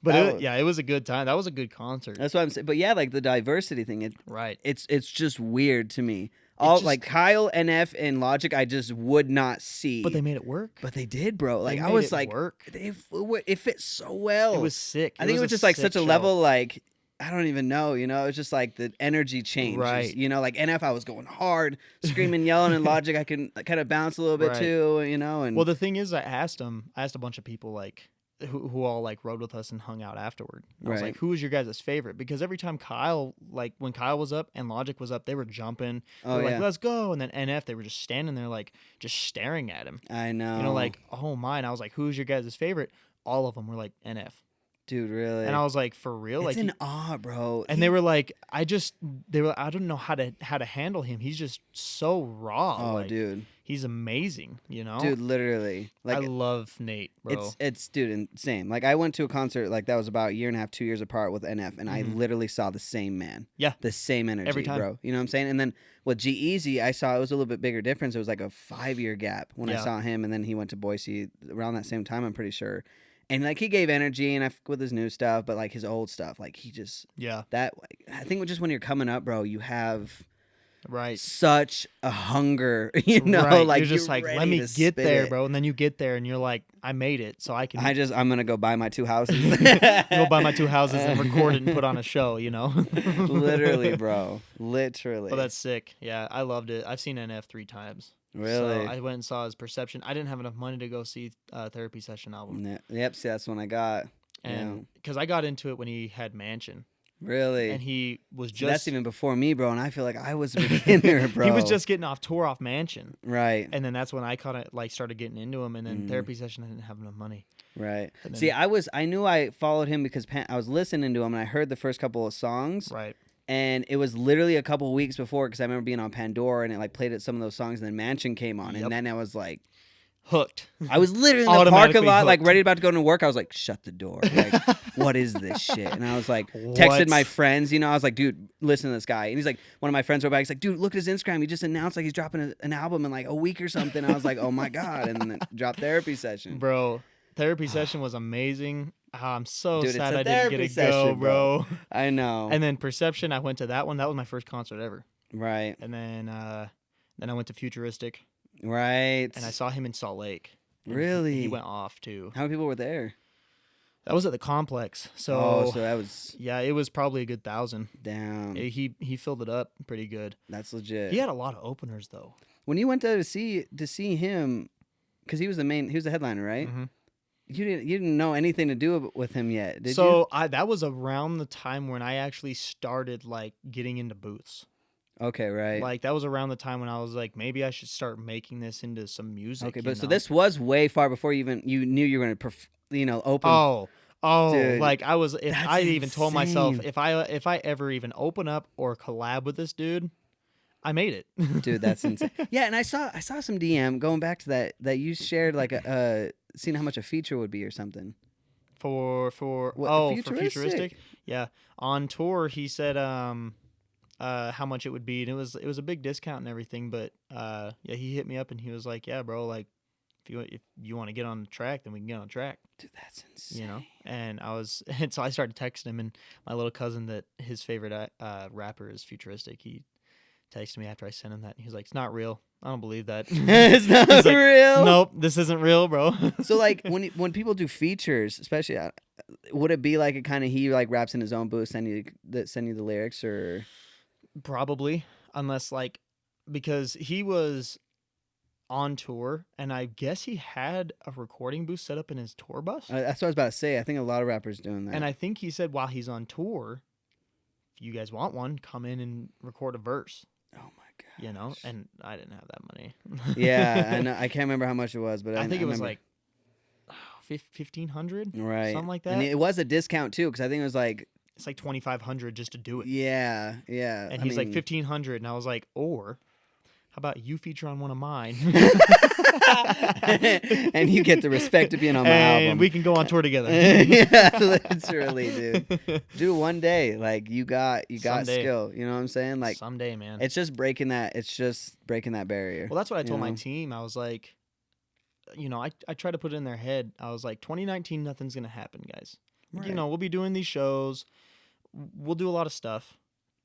But That it was a good time. That was a good concert. That's what I'm saying. But yeah, like the diversity thing, Right. it's just weird to me. All just- like Kyle, NF, and Logic, I just would not see. But they made it work. But they did, bro. Like They I made was it like, work. it fit so well. It was sick. I think it was just like such a sick level, show. like I don't even know. You know, it was just like the energy change. Right. You know, like NF, I was going hard, screaming, yelling, and Logic, I can kind of bounce a little bit Right. too. You know, and Well, the thing is, I asked a bunch of people like who all like rode with us and hung out afterward. I was Right. like, who was your guys' favorite? Because every time when Kyle was up and Logic was up, they were jumping. They Oh, were yeah. like, let's go. And then NF, they were just standing there like just staring at him. I know. You know, like, oh my. And I was like, who's your guys' favorite? All of them were like NF. Dude, really? And I was like, for real? It's Like, in awe, bro. and they were like, I don't know how to handle him. He's just so raw. Oh, Like, dude. he's amazing, you know? Dude, literally. I Like, love Nate, bro. it's dude, same. Like, I went to a concert like that was about a year and a half, 2 years apart with NF, and I literally saw the same man. Yeah. The same energy, Every time. bro. You know what I'm saying? And then with G-Eazy, I saw it was a little bit bigger difference. It was like a 5-year gap when I Yeah. saw him, and then he went to Boise around that same time, I'm pretty sure. And like he gave energy, and with his new stuff, but like his old stuff, like he just Yeah. I think just when you're coming up, bro, you have Right. such a hunger, you know, Right. like you're just like, ready let me to get spit there, it. bro. And then you get there and you're like, I made it, so I can I'm gonna go buy my 2 houses. go buy my 2 houses and record it and put on a show, you know? Literally, bro. Literally. But that's sick. Yeah, I loved it. I've seen NF 3 times. Really? So I went and saw his Perception. I didn't have enough money to go see Therapy Session album. Yep. See, that's when I got. And because I got into it when he had Mansion. Really? And he was See, just... that's even before me, bro. And I feel like I was a beginner, bro. He was just getting off tour off Mansion. Right. And then that's when I kind of like started getting into him. And then Therapy Session, I didn't have enough money. Right. Then, See, I knew I followed him because I was listening to him and I heard the first couple of songs. Right. And it was literally a couple of weeks before because I remember being on Pandora and it like played at some of those songs and then Mansion came on. Yep. And then I was like, hooked. I was literally in the Automatically parking lot, like hooked. ready about to go to work. I was like, shut the door. Like, what is this shit? And I was like, texted What? my friends, you know, I was like, dude, listen to this guy. And he's like, one of my friends wrote back, he's like, dude, look at his Instagram. He just announced like he's dropping an album in like a week or something. I was like, oh my God. And then dropped Therapy Session. Bro, Therapy Session was amazing. I'm so Dude, it's sad a I didn't get therapy to go, session, bro. I know. And then Perception, I went to that one. That was my first concert ever. Right. And then I went to Futuristic, Right. and I saw him in Salt Lake. And Really? He went off too. How many people were there? That was at the complex. So, So that was yeah, it was probably a good 1,000. down. He filled it up pretty good. That's legit. He had a lot of openers though. When you went there to see him, because he was the headliner, right? Mhm. You didn't know anything to do with him yet, did you? So that was around the time when I actually started like getting into booths. Okay, right. Like that was around the time when I was like, maybe I should start making this into some music. Okay, you but so know? this was way far before you knew you were going to open. Oh, Dude, like I was. If that's I even told myself insane. if I ever even open up or collab with this dude, I made it. Dude, that's insane. Yeah, and I saw some DM going back to that you shared like seeing how much a feature would be or something. for Futuristic? for Futuristic. Yeah, on tour he said how much it would be, and it was a big discount and everything. But yeah, he hit me up and he was like, yeah, bro, like if you want to get on the track, then we can get on the track. Dude, that's insane. You know, and so I started texting him, and my little cousin that his favorite rapper is Futuristic. He texted me after I sent him that, and he was like, "It's not real. I don't believe that." It's not He's like, real. Nope, this isn't real, bro. So like when people do features, especially, would it be like a kind of he like raps in his own booth, send you the lyrics, or Probably, unless like because he was on tour, and I guess he had a recording booth set up in his tour bus. that's what I was about to say. I think a lot of rappers doing that. And I think he said while he's on tour, if you guys want one, come in and record a verse. Oh my god. You know, and I didn't have that money. Yeah, I know. I can't remember how much it was, but I think it was remember. like 1,500, Right, something like that. And it was a discount too, because I think it was like It's like 2,500 just to do it. yeah. And he's like 1,500, and I was like, or how about you feature on one of mine? And you get the respect of being on my album. And we can go on tour together. Yeah, literally, dude. Dude, one day, like you got Someday. skill. You know what I'm saying? Like Someday, man. it's just breaking that. It's just breaking that barrier. Well, that's what I told you my know? team. I was like, you know, I try to put it in their head. I was like, 2019, nothing's gonna happen, guys. Right. You know, we'll be doing these shows. We'll do a lot of stuff.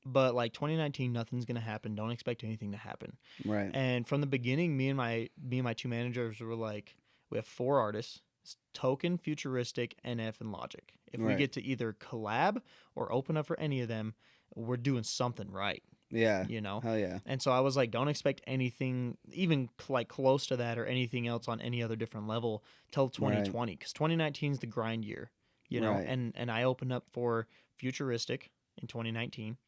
But like 2019, nothing's gonna happen. Don't expect anything to happen. Right. And from the beginning, me and my 2 managers were like, we have 4 artists: it's Token, Futuristic, NF, and Logic. If we Right. get to either collab or open up for any of them, we're doing something right. Yeah. You know. Hell yeah. And so I was like, don't expect anything even like close to that or anything else on any other different level till 2020, because 2019 is the grind year. You know. Right. And I opened up for Futuristic in 2019.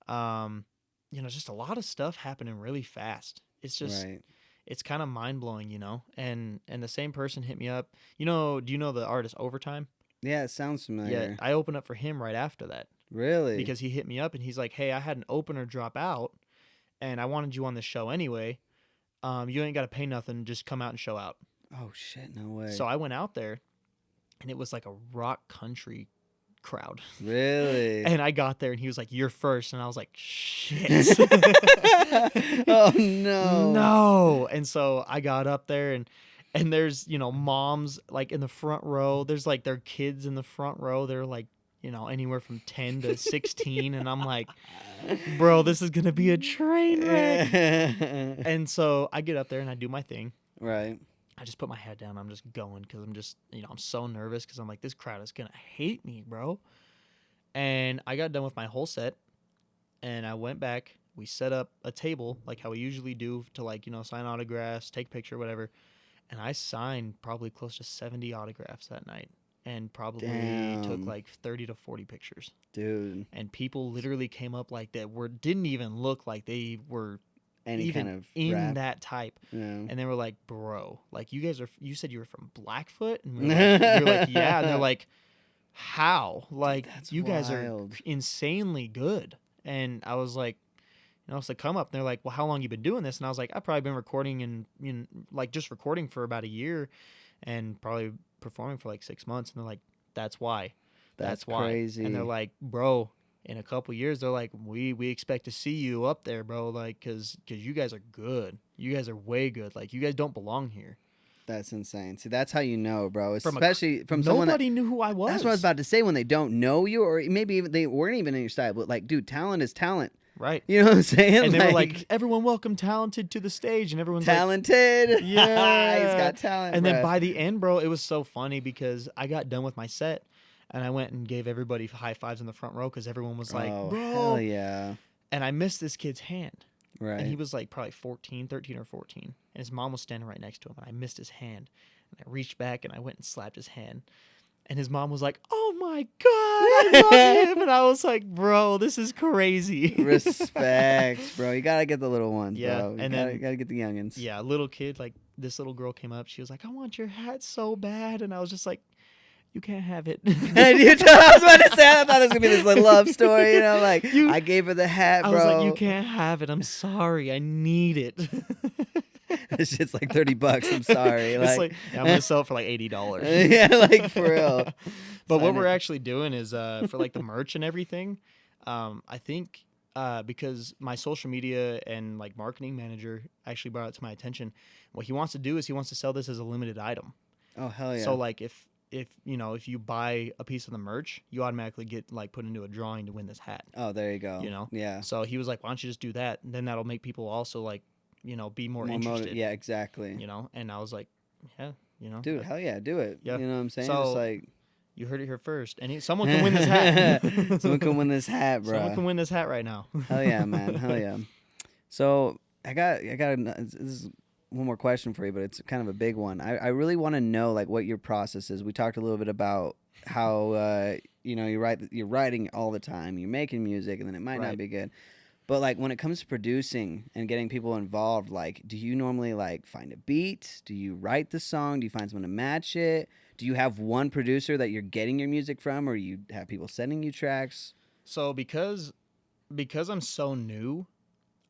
You know, just a lot of stuff happening really fast. It's just, Right. it's kind of mind blowing, you know. And the same person hit me up. You know, do you know the artist Overtime? Yeah, it sounds Yeah, familiar. I opened up for him right after that Really? because he hit me up and he's like, "Hey, I had an opener drop out, and I wanted you on the show anyway. You ain't got to pay nothing. Just come out and show out." Oh shit, no way. So I went out there, and it was like a rock country crowd. Really? And I got there, and he was like, "You're first," and I was like, "Shit." Oh no. No. And so I got up there, and there's, moms like in the front row. There's like their kids in the front row. They're like, anywhere from 10 to 16, and I'm like, "Bro, this is going to be a train wreck." And so I get up there and I do my thing. Right. I just put my head down. I'm just going because I'm just, I'm so nervous because I'm like, this crowd is going to hate me, bro. And I got done with my whole set, and I went back. We set up a table like how we usually do to, like, sign autographs, take a picture, whatever. And I signed probably close to 70 autographs that night, and probably took Damn. like 30 to 40 pictures. Dude. And people literally came up like that didn't even look like they were Any even kind of in rap. that type. Yeah. And they were like, "Bro, like you said you were from Blackfoot?" And we were like, "Yeah." And they're like, "How? Like, That's you guys are wild. insanely good." And I was like, so come up. And they're like, "Well, how long you been doing this?" And I was like, "I've probably been recording and like just recording for about a year, and probably performing for like 6 months." And they're like, "That's why. That's why." crazy. And they're like, "Bro, in a couple years," they're like, we expect to see you up there, bro, like, because you guys are good. You guys are way good. Like, you guys don't belong here." That's insane. See, that's how you know, bro. From Especially from someone that. Nobody knew who I was. That's what I was about to say. When they don't know you, or maybe even they weren't even in your style, but like, dude, talent is talent. Right. You know what I'm saying? And they were like, "Everyone welcome Talontid to the stage," and everyone's Talented. like, "Yeah, He's got talent. And bruh. then by the end, bro, it was so funny because I got done with my set, and I went and gave everybody high fives in the front row because everyone was like, oh, "Bro," hell yeah. and I missed this kid's hand. Right. And he was like probably 13 or 14. And his mom was standing right next to him. And I missed his hand. And I reached back and I went and slapped his hand. And his mom was like, "Oh my God, I love him." And I was like, "Bro, this is crazy." Respect, bro. You gotta get the little ones, Yeah, bro. and You then- gotta get the youngins. Yeah, a little kid, like this little girl came up. She was like, "I want your hat so bad." And I was just like, "You can't have it." And I was about to say, I thought it was gonna be this like, love story, like You- I gave her the hat, I bro. was like, "You can't have it. I'm sorry. I need it." This shit's like $30. I'm sorry. It's like, yeah, I'm gonna sell it for like $80. Yeah, like for real. But what Sign we're it. actually doing is for like the merch and everything. I think because my social media and like marketing manager actually brought it to my attention. What he wants to do is he wants to sell this as a limited item. Oh hell yeah. So like if you buy a piece of the merch, you automatically get like put into a drawing to win this hat. Oh, there you go. Yeah. So he was like, "Why don't you just do that? And then that'll make people also like, be more interested." Yeah, exactly. And I was like, "Yeah, Dude, hell yeah, do it. Yeah. You know what I'm saying? So- It's like you heard it here first. And someone can win this hat. someone can win this hat, bro. Someone can win this hat right now. Hell yeah, man. Hell yeah. So I got this is one more question for you, but it's kind of a big one. I really want to know like what your process is. We talked a little bit about how you're writing all the time, you're making music, and then it might not Right. be good. But like when it comes to producing and getting people involved, like do you normally like find a beat? Do you write the song? Do you find someone to match it? Do you have one producer that you're getting your music from, or you have people sending you tracks? So because I'm so new,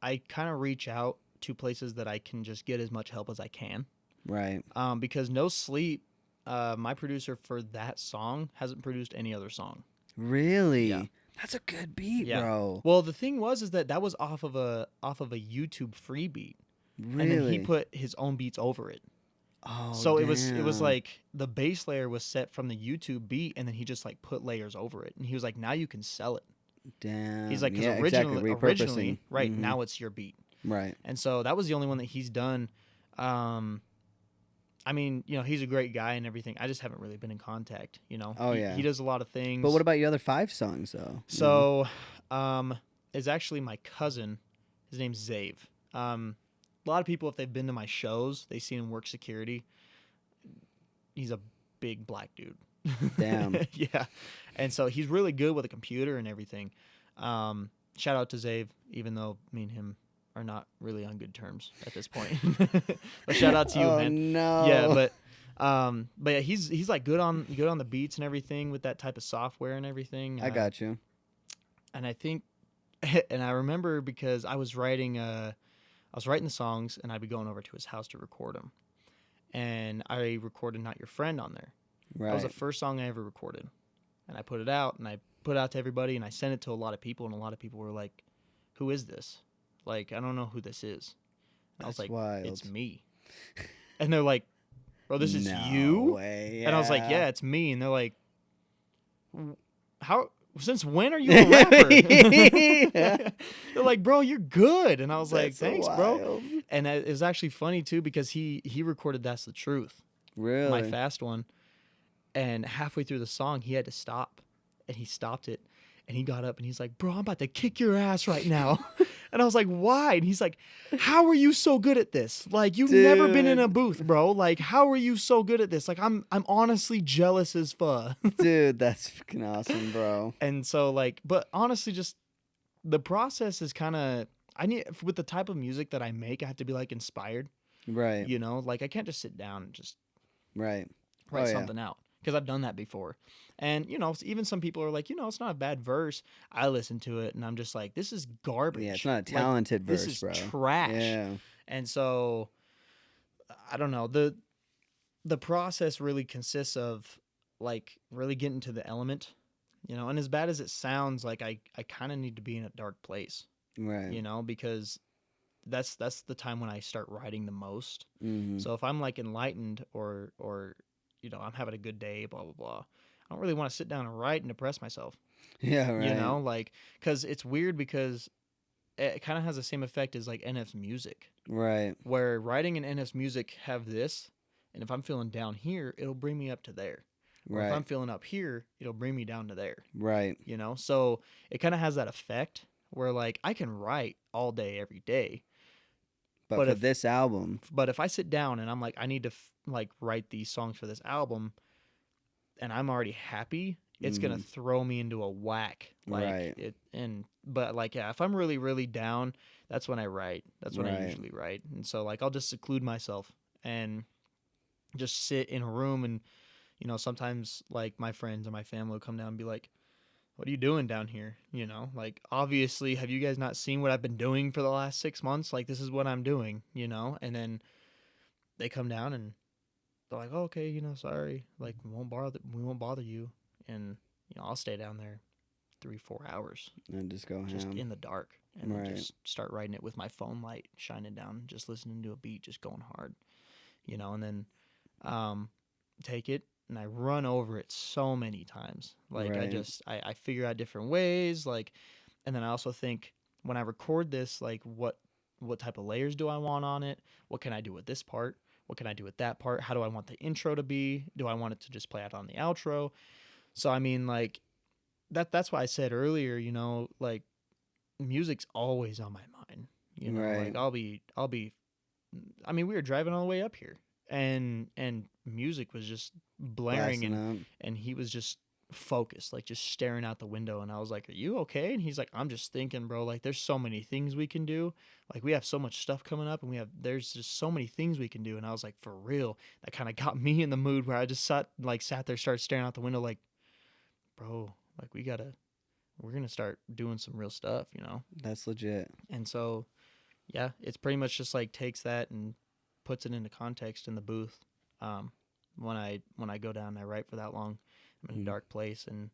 I kind of reach out to places that I can just get as much help as I can. Right. Because No Sleep, my producer for that song hasn't produced any other song. Really? Yeah. That's a good beat, Yeah. bro. Well, the thing was that was off of a YouTube free beat, Really? and then he put his own beats over it. Oh, So it was damn. like the bass layer was set from the YouTube beat, and then he just like put layers over it, and he was like, "Now you can sell it." Damn. He's like, "Because yeah, exactly. originally, Repurposing. right Mhm. now it's your beat." Right. And so that was the only one that he's done. I mean, he's a great guy and everything. I just haven't really been in contact, Oh, He- yeah. He does a lot of things. But what about your other 5 songs, though? So, it's actually my cousin. His name's Zave. A lot of people, if they've been to my shows, they've seen him work security. He's a big black dude. Damn. Yeah. And so he's really good with a computer and everything. Shout out to Zave, even though me and him are not really on good terms at this point. But shout out to you, oh, man. no. Yeah, but But yeah, he's like good on the beats and everything with that type of software and everything. I got you. And I think, and I remember because I was writing the songs, and I'd be going over to his house to record them, and I recorded "Not Your Friend" on there. That was the Right. first song I ever recorded, and I put it out, and I put it out to everybody, and I sent it to a lot of people, and a lot of people were like, "Who is this? Like, I don't know who this is." And I was That's like, wild. "It's me," and they're like, "Bro, this is No you?" way. And I was like, Yeah. "Yeah, it's me," and they're like, "How? Since when are you a rapper?" They're like, "Bro, you're good," and I was like, That's so "Thanks, bro." wild. And it was actually funny too because he recorded "That's the Truth," my Really? fast one, and halfway through the song he had to stop, and he stopped it, and he got up and he's like, "Bro, I'm about to kick your ass right now." And I was like, "Why?" And he's like, "How are you so good at this? Like, you've never been in a Dude. booth, bro. Like, how are you so good at this? Like, I'm honestly jealous as fuck." Dude, that's fucking awesome, bro. And so like, but honestly, just the process is kind of, I need, with the type of music that I make, I have to be like inspired, Right. you know, like I can't just sit down and just Right. write Oh yeah. something out because I've done that before. And you know, even some people are like, it's not a bad verse. I listen to it and I'm just like, this is garbage. Yeah, it's not a Like, talented this verse, is bro. trash. Yeah. And so I don't know, the process really consists of like really getting to the element, and as bad as it sounds, like I kind of need to be in a dark place, Right. because that's the time when I start writing the most. Mm-hmm. So if I'm like enlightened or I'm having a good day, blah blah blah, I don't really want to sit down and write and depress myself. Yeah, right. Like, because it's weird because it kind of has the same effect as like NF's music, Right. where writing and NF's music have this, and if I'm feeling down here, it'll bring me up to there. Or if Right. I'm feeling up here, it'll bring me down to there. Right. So it kind of has that effect where like I can write all day every day, But but for this album, if I sit down and I'm like, I need to like write these songs for this album, and I'm already happy, it's gonna mm, throw me into a whack, like right. it. And but like, yeah, if I'm really really down, that's when I write. That's when I Right. usually write. And so like I'll just seclude myself and just sit in a room, and sometimes like my friends or my family will come down and be like, "What are you doing down here?" Like, obviously, have you guys not seen what I've been doing for the last 6 months? Like, this is what I'm doing, and then they come down and they're like, "Oh, okay, sorry, like we won't bother you," and I'll stay down there 3-4 hours And just go just ham. in the dark, and then Right. just start writing it with my phone light shining down, just listening to a beat, just going hard, and then um, take it and I run over it so many times. Like, I Right. just I figure out different ways, like, and then I also think when I record this, like, what type of layers do I want on it? What can I do with this part? What can I do with that part? How do I want the intro to be? Do I want it to just play out on the outro? So I mean, like, that's why I said earlier, like, music's always on my mind. Right. Like, I'll be I mean, we were driving all the way up here, and music was just blaring, Blasting and up. he was just focused, like just staring out the window. And I was like, "Are you okay?" And he's like, "I'm just thinking, bro. Like, there's so many things we can do. Like, we have so much stuff coming up, and there's just so many things we can do." And I was like, "For real." That kind of got me in the mood where I just sat there, started staring out the window, like, "Bro, like, we're gonna start doing some real stuff." That's legit. And so, yeah, it's pretty much just like takes that and puts it into context in the booth. When I go down and I write for that long, I'm in a Mm. dark place, and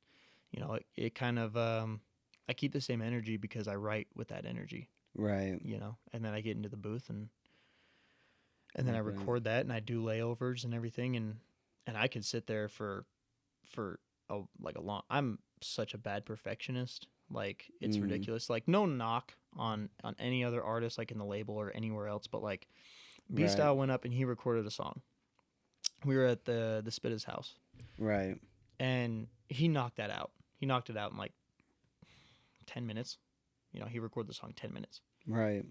it kind of I keep the same energy because I write with that energy, Right. and then I get into the booth, and then I Okay. record that, and I do layovers and everything, and I could sit there for a long. I'm such a bad perfectionist. Like, it's Mm. ridiculous. Like, no knock on any other artist, like in the label or anywhere else, but like B Right. Style went up and he recorded a song. We were at the Spitter's house, Right. and he knocked that out. He knocked it out in like 10 minutes. He recorded the song 10 minutes. Right.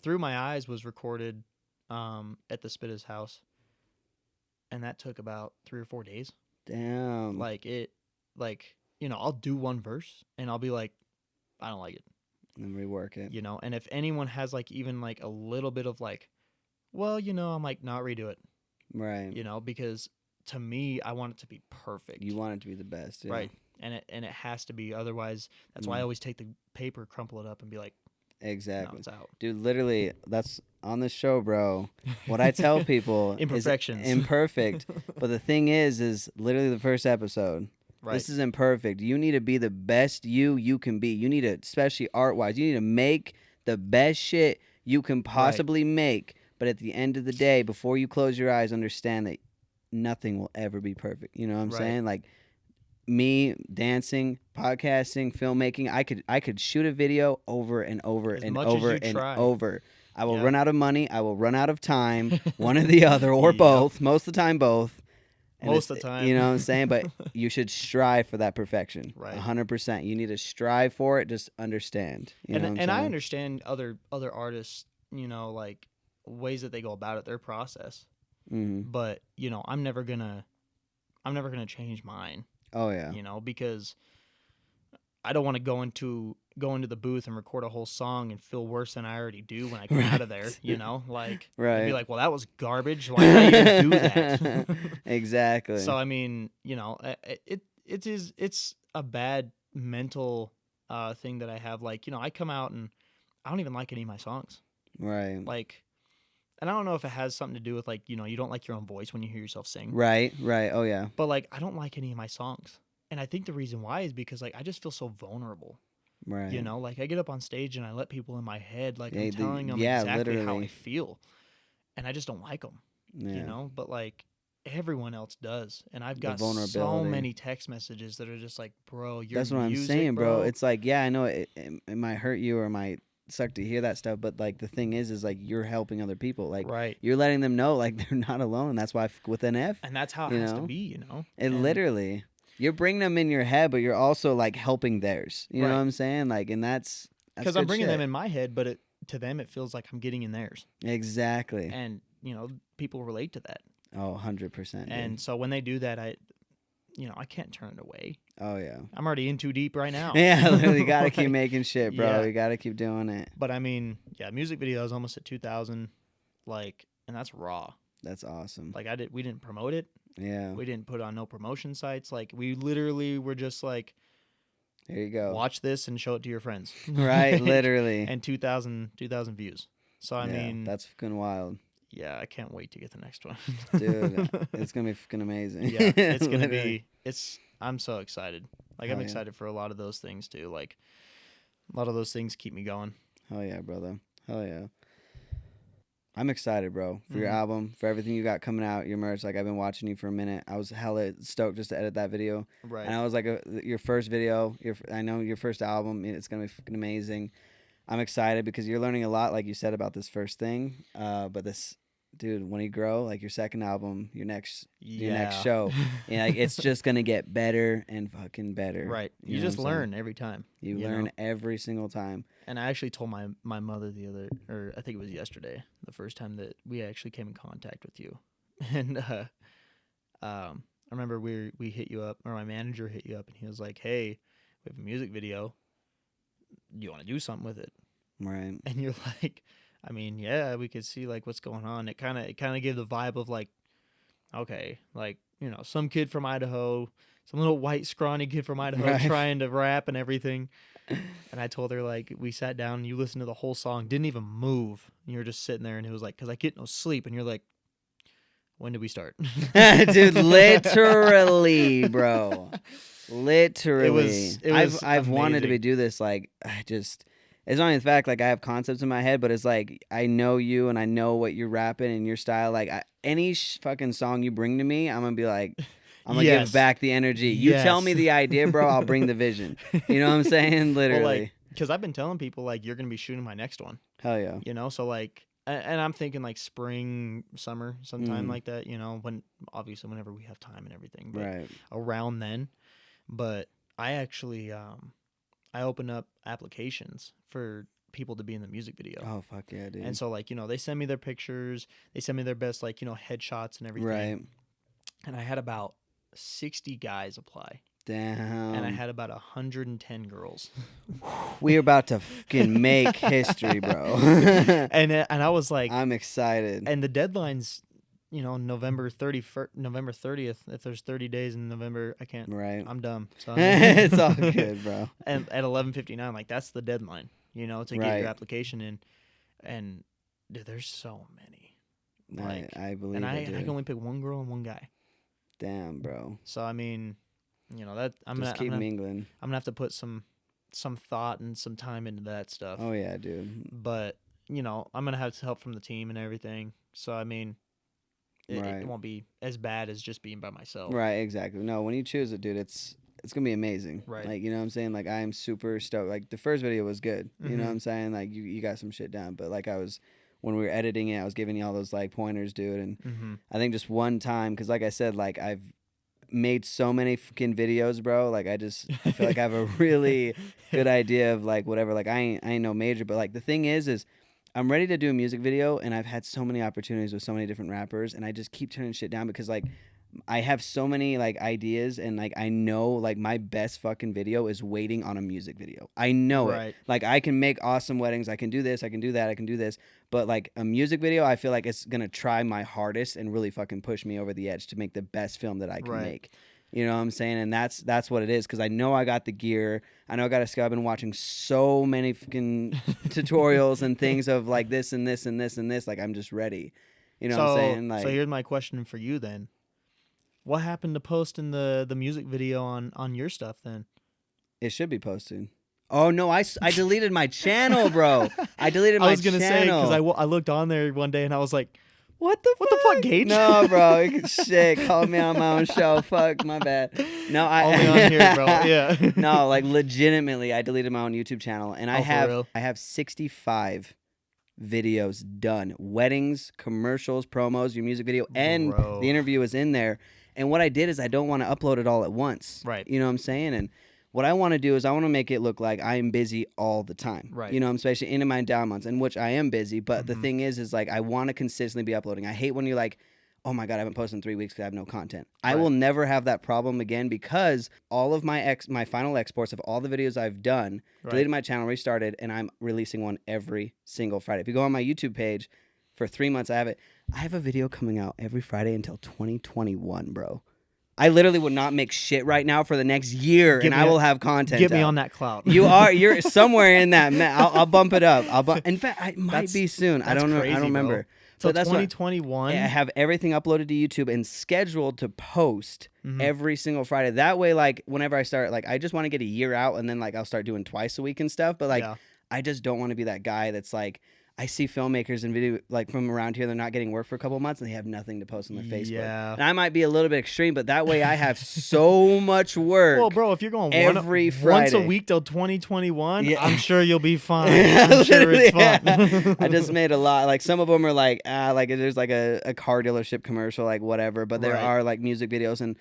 Through My Eyes was recorded at the Spitter's house, and that took about 3 or 4 days. Damn. I'll do one verse and I'll be like, I don't like it. And rework it. And if anyone has like even like a little bit of like, well, I'm like, not redo it. Right. Because to me, I want it to be perfect. You want it to be the best. Yeah. Right. And it has to be. Otherwise, that's why I always take the paper, crumple it up, and be like, exactly. no, it's out. Dude, literally, that's on the show, bro. What I tell people Imperfections. is imperfect. But the thing is literally the first episode. Right. This is imperfect. You need to be the best you can be. You need to, especially art-wise, you need to make the best shit you can possibly make. But at the end of the day, before you close your eyes, understand that nothing will ever be perfect. You know what I'm saying? Like, me dancing, podcasting, filmmaking, I could shoot a video over and over As and much over as you and try. over. I will Yep. run out of money. I will run out of time. One or the other, or Yep. both. Most of the time, both. And Most of the time. You know what I'm saying? But you should strive for that perfection. Right. 100%. You need to strive for it. Just understand. You know what I'm And I saying? understand other artists, like ways that they go about it, their process. Mhm. But I'm never gonna change mine. Oh yeah. Because I don't want to go into the booth and record a whole song and feel worse than I already do when I come out of there. Like Right. I'd be like, well, that was garbage. Why did I even do that? Exactly. So I mean, it's a bad mental thing that I have. Like, I come out and I don't even like any of my songs. Right. Like, and I don't know if it has something to do with like, you don't like your own voice when you hear yourself sing. Right. Oh yeah. But like, I don't like any of my songs. And I think the reason why is because like I just feel so vulnerable. Right. Like I get up on stage and I let people in my head, like Yeah, I'm telling them exactly how I feel. And I just don't like them, Yeah. but like everyone else does. And I've got so vulnerability. many text messages that are just like, bro, your That's what I'm music, saying, bro. It's like, yeah, I know it might hurt you or it might suck to hear that stuff, but like the thing is like you're helping other people. Like right. you're letting them know like they're not alone. That's why with an F. And that's how it has to be, And literally, you're bringing them in your head, but you're also like helping theirs. You know Right. what I'm saying? Like, and that's because I'm bringing them in my head, but to them it feels like I'm getting in theirs. Exactly. And people relate to that. Oh, 100%. And so when they do that, I can't turn it away. Oh yeah. I'm already in too deep right now. Yeah, literally gotta keep making shit, bro. Yeah. We gotta keep doing it. But I mean, yeah, music video is almost at 2,000, like, and that's raw. That's awesome. Like we didn't promote it. Yeah. We didn't put on no promotion sites. Like we literally were just like, there you go. watch this and show it to your friends. Right, literally. And 2,000 views. So I mean, that's fucking wild. Yeah, I can't wait to get the next one. Dude, it's gonna be fucking amazing. Yeah, it's gonna Literally. be. I'm so excited. Like Hell I'm yeah. excited for a lot of those things too. Like a lot of those things keep me going. Hell yeah, brother. Hell yeah. I'm excited, bro, for your Mhm. album, for everything you got coming out, your merch. Like, I've been watching you for a minute. I was hella stoked just to edit that video. Right. And I was like, your first video, I know your first album, it's going to be fucking amazing. I'm excited because you're learning a lot, like you said, about this first thing. But this, dude, when you grow, like your second album, your next show, like it's just going to get better and fucking better. Right. You know just what I'm saying? learn every time. You know? learn every single time. And I actually told my mother I think it was yesterday, the first time that we actually came in contact with you. And I remember we hit you up, or my manager hit you up, and he was like, "Hey, we have a music video. Do you want to do something with it?" Right. And you're like, "I mean, yeah, we could see like what's going on." It kind of gave the vibe of like, okay, like, some kid from Idaho, some little white scrawny kid from Idaho Right. trying to rap and everything. And I told her, like, we sat down and you listened to the whole song, didn't even move. And you were just sitting there, and it was like, because I get no sleep. And you're like, when did we start? Dude, literally, bro. Literally. It was I've wanted to amazing. do this. Like, it's not only the fact, like, I have concepts in my head, but it's like, I know you and I know what you're rapping and your style. Like, any fucking song you bring to me, I'm going to be like, I'm going to Yes. give back the energy. You tell Yes. me the idea, bro, I'll bring the vision. You know what I'm saying? Literally. Well, like, because I've been telling people, like, you're going to be shooting my next one. Hell yeah. So, like, and I'm thinking, like, spring, summer, sometime Mhm. like that, when, obviously, whenever we have time and everything. But Right. around then. But I actually, I open up applications for people to be in the music video. Oh, fuck yeah, dude. And so, like, they send me their pictures, they send me their best, like, headshots and everything. Right. And I had about 60 guys apply. Damn. And I had about 110 girls. We're about to fucking make history, bro. And I was like, I'm excited. and the deadline's November 30th. If there's 30 days in November, I can't. Right. I'm dumb. So It's all good, bro. And at 11:59, like that's the deadline, to get Right. your application in. And dude, there's so many. Like, I believe and I it, can only pick one girl and one guy. Damn, bro. So I mean, that Just keep mingling. I'm gonna have to put some thought and some time into that stuff. Oh yeah, dude. But I'm gonna have help from the team and everything. So I mean, Right. it won't be as bad as just being by myself. Right, exactly. No, when you choose it, dude, it's gonna be amazing. Right. Like, you know what I'm saying? Like, I am super stoked. Like, the first video was good. You know Mhm. what I'm saying? Like, you got some shit down. But like, when we were editing it, I was giving you all those like pointers, dude. And Mm-hmm. I think just one time, because like I said, like I've made so many fucking videos, bro. Like, I feel like I have a really good idea of like whatever. Like, I ain't no major, but like the thing is I'm ready to do a music video, and I've had so many opportunities with so many different rappers, and I just keep turning shit down because like I have so many like ideas, and like I know like my best fucking video is waiting on a music video. I know Right. it. Like, I can make awesome weddings, I can do this, I can do that, I can do this, but like a music video, I feel like it's gonna try my hardest and really fucking push me over the edge to make the best film that I can Right. make. You know what I'm saying? And that's what it is, because I know I got the gear. I know I got a skill. I've been watching so many fucking tutorials and things of like this and this and this and this. Like, I'm just ready. You know what I'm saying? Like, so here's my question for you then. What happened to posting the music video on your stuff then? it should be posted. Oh no, I deleted my channel, bro. I deleted my channel. I was gonna say because I looked on there one day and I was like, What the fuck, Gage? No, bro. Shit, called me on my own show. Fuck, my bad. No, only on here, bro. Yeah. No, like legitimately, I deleted my own YouTube channel, and I for real? have 65 videos done. Weddings, commercials, promos, your music video, and Bro. the interview is in there. And what I did is I don't want to upload it all at once. Right. You know what I'm saying? And what I want to do is I want to make it look like I am busy all the time. Right. You know, especially in my down months, in which I am busy. But the Mhm. thing is like I want to consistently be uploading. I hate when you're like, oh my God, I haven't posted in 3 weeks because I have no content. I Right. will never have that problem again, because all of my final exports of all the videos I've done, Right. deleted my channel, restarted, and I'm releasing one every single Friday. If you go on my YouTube page, for 3 months I have a video coming out every Friday until 2021, bro. I literally would not make shit right now for the next year, and I will have content. Get me out. on that cloud. You're somewhere in that. I'll bump it up. In fact, I might be soon. I that's don't know. I crazy, don't remember. So But that's what- 2021. I have everything uploaded to YouTube and scheduled to post Mhm. every single Friday. That way, like whenever I start, like I just want to get a year out, and then like I'll start doing twice a week and stuff. But like Yeah. I just don't want to be that guy that's like, I see filmmakers and video like from around here, they're not getting work for a couple of months and they have nothing to post on their Facebook. Yeah. And I might be a little bit extreme, but that way I have so much work. Well, bro, if you're going every once a Friday. week till 2021, Yeah. I'm sure you'll be fine. I'm sure it's fun. I just made a lot. Like some of them are like there's like a car dealership commercial, like whatever. But there Right. are like music videos, and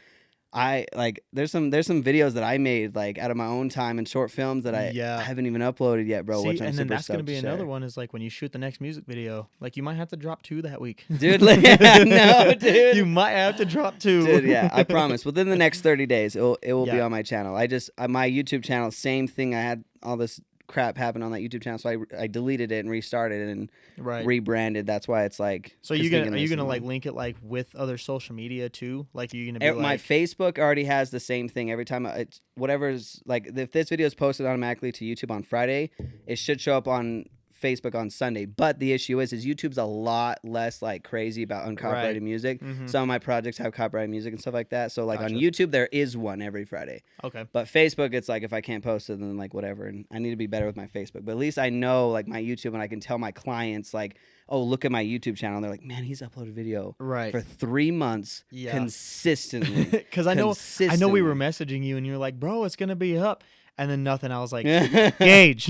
I like there's some videos that I made like out of my own time and short films that I Yeah. haven't even uploaded yet, bro. See, which I'm and then super that's gonna stoked be to another share. one is like when you shoot the next music video, like you might have to drop 2 that week. Dude. No, dude. You might have to drop 2. Dude, yeah, I promise. Within the next 30 days, it will be Yeah. on my channel. My YouTube channel, same thing. I had all this crap happen on that YouTube channel, so I deleted it and restarted it and Right. rebranded. That's why it's like. So are you gonna like link it like with other social media too? Like are you gonna be My like Facebook already has the same thing. Every time it's whatever's like, if this video is posted automatically to YouTube on Friday, it should show up on Facebook on Sunday. But the issue is YouTube's a lot less like crazy about uncopyrighted Right. music. Mhm. Some of my projects have copyrighted music and stuff like that. So like on Gotcha. YouTube there is one every Friday. Okay. But Facebook, it's like if I can't post it, then like whatever. And I need to be better with my Facebook. But at least I know like my YouTube, and I can tell my clients like, oh, look at my YouTube channel. And they're like, man, he's uploaded video Right. for 3 months Yeah. consistently. Because I know we were messaging you and you're like, bro, it's gonna be up, and then nothing. I was like, Gage,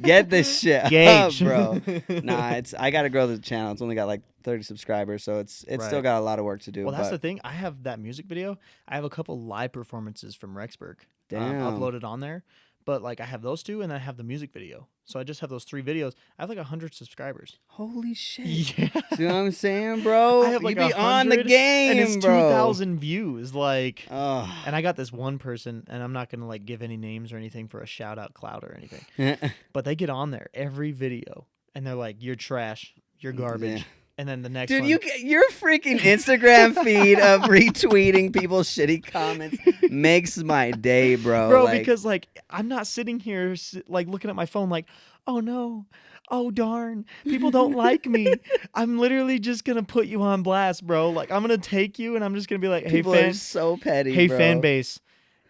Get this shit Gage, up, bro. Nah, I got to grow the channel. It's only got like 30 subscribers, so it's Right. still got a lot of work to do. Well, that's but the thing. I have that music video. I have a couple live performances from Rexburg Damn. uploaded on there. But like I have those 2, and then I have the music video. So I just have those 3 videos. I have like 100 subscribers. Holy shit. Yeah. See what I'm saying, bro? I have like you be on the 100, game, and it's bro. 2,000 views. Like, Oh. and I got this one person, and I'm not gonna like give any names or anything for a shout out cloud or anything. But they get on there every video, and they're like, "You're trash. You're garbage." Yeah. And then the next Dude, one. your freaking Instagram feed of retweeting people's shitty comments makes my day, bro. Bro, Like, because like I'm not sitting here like looking at my phone like, oh no, oh darn, people don't like me. I'm literally just gonna put you on blast, bro. Like I'm gonna take you and I'm just gonna be like, hey people are so petty, bro. fan base,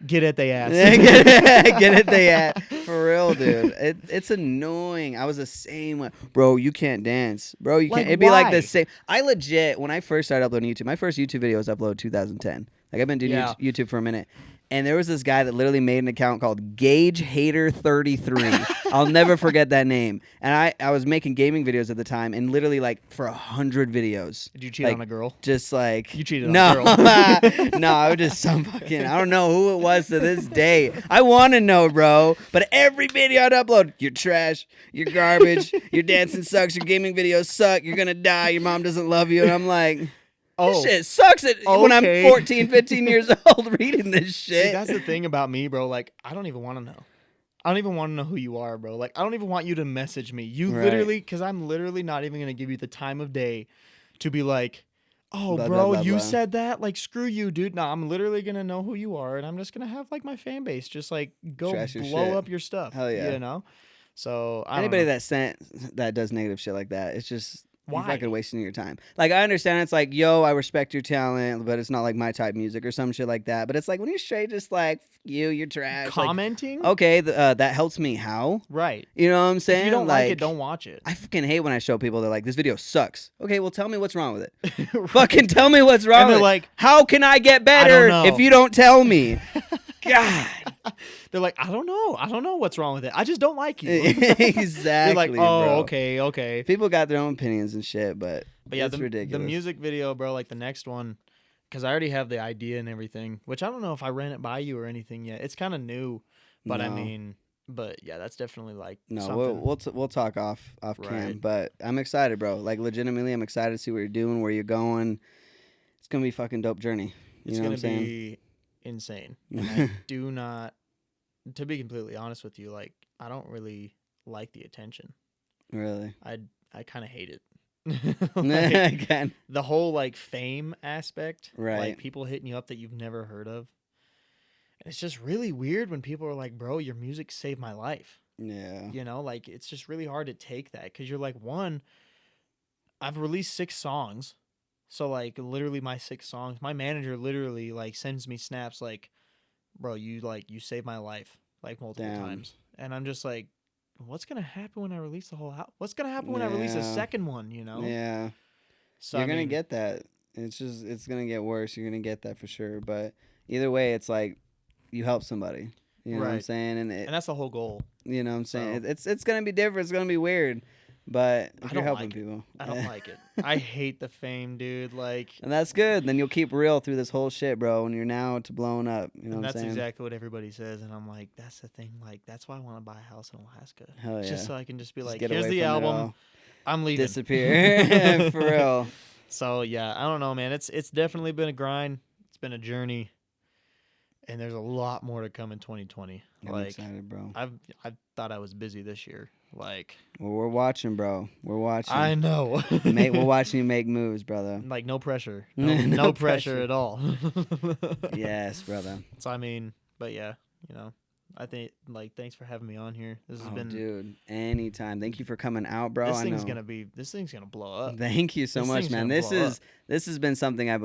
get at the ass. Get it, they at for real, dude. It's annoying. I was the same way, bro. You can't dance, bro. You Like, can't. It'd be like why? the same. I legit when I first started uploading YouTube, my first YouTube video was uploaded 2010. Like I've been doing Yeah. YouTube for a minute. And there was this guy that literally made an account called Gauge Hater 33. I'll never forget that name. And I was making gaming videos at the time, and literally like for 100 videos. Did you cheat like, on a girl? Just like You cheated on no, a girl. no, I was just some fucking. I don't know who it was to this day. I want to know, bro. But every video I'd upload, you're trash, you're garbage, your dancing sucks, your gaming videos suck, you're gonna die, your mom doesn't love you, and I'm like. This shit sucks when I'm 14, 15 years old reading this shit. See, that's the thing about me, bro. Like, I don't even want to know. I don't even want to know who you are, bro. Like, I don't even want you to message me. You Right. literally, because I'm literally not even going to give you the time of day to be like, oh, Blah, bro, blah, blah, you blah. said that? Like, screw you, dude. No, I'm literally going to know who you are, and I'm just going to have, like, my fan base just, like, go Trash your blow shit. up your stuff. Hell yeah. You know? So, I don't Anybody know. that does negative shit like that, it's just Why? you're fucking wasting your time. Like I understand it's like, yo, I respect your talent, but it's not like my type of music or some shit like that. But it's like when you're straight, just like "F you're trash. Like, Commenting? okay, that helps me. How? Right. You know what I'm saying? If you don't like it, don't watch it. I fucking hate when I show people they're like, this video sucks. Okay, well tell me what's wrong with it. Fucking tell me what's wrong And they're with like, it. How can I get better know. if you don't tell me? God. They're like, I don't know. I don't know what's wrong with it. I just don't like you. Exactly. You're like, oh, bro. okay. People got their own opinions and shit, but yeah, it's ridiculous. The music video, bro, like the next one, because I already have the idea and everything, which I don't know if I ran it by you or anything yet. It's kind of new, but I No. mean, but yeah, that's definitely like No, something. we'll talk off cam, Right. but I'm excited, bro. Like legitimately, I'm excited to see what you're doing, where you're going. It's gonna be a fucking dope journey. You It's know what gonna I'm saying? be insane. And I do not, to be completely honest with you, like I don't really like the attention. Really? I kind of hate it. Again. The whole like fame aspect, Right. like people hitting you up that you've never heard of. And it's just really weird when people are like, bro, your music saved my life. Yeah. You know, like it's just really hard to take that because you're like, one, I've released 6 songs. So like literally my 6 songs, my manager literally like sends me snaps like, bro, you saved my life like multiple Damn. times. And I'm just like, what's going to happen when I release the whole album? What's going to happen when I release a Yeah. second one, you know? Yeah. So You're I gonna mean, get that. It's gonna get worse. You're gonna get that for sure. But either way, it's like you help somebody. You know what I'm Right. saying? And and that's the whole goal. you know what I'm saying? So- It's gonna be different. It's gonna be weird. But if I you're don't helping like it. people, I don't like it. I hate the fame, dude. Like, and that's good. Then you'll keep real through this whole shit, bro. And you're now to blowing up. You know and what I'm that's saying? exactly what everybody says. And I'm like, that's the thing. Like, that's why I want to buy a house in Alaska. Hell yeah. Just so I can just be Just like, get here's away the from it album. all. I'm leaving. Disappear for real. So yeah, I don't know, man. It's definitely been a grind. It's been a journey, and there's a lot more to come in 2020. I'm Like, excited, bro. I thought I was busy this year. Like, Well, we're watching, bro. We're watching. I know. We're watching you make moves, brother. Like no pressure. No, No no pressure pressure. at all. Yes, brother. So I mean, but yeah, you know, I think like thanks for having me on here. This has Oh, been dude. Anytime. Thank you for coming out, bro. this I thing's know. gonna blow up. Thank you so This much, thing's man. gonna blow This has been something I've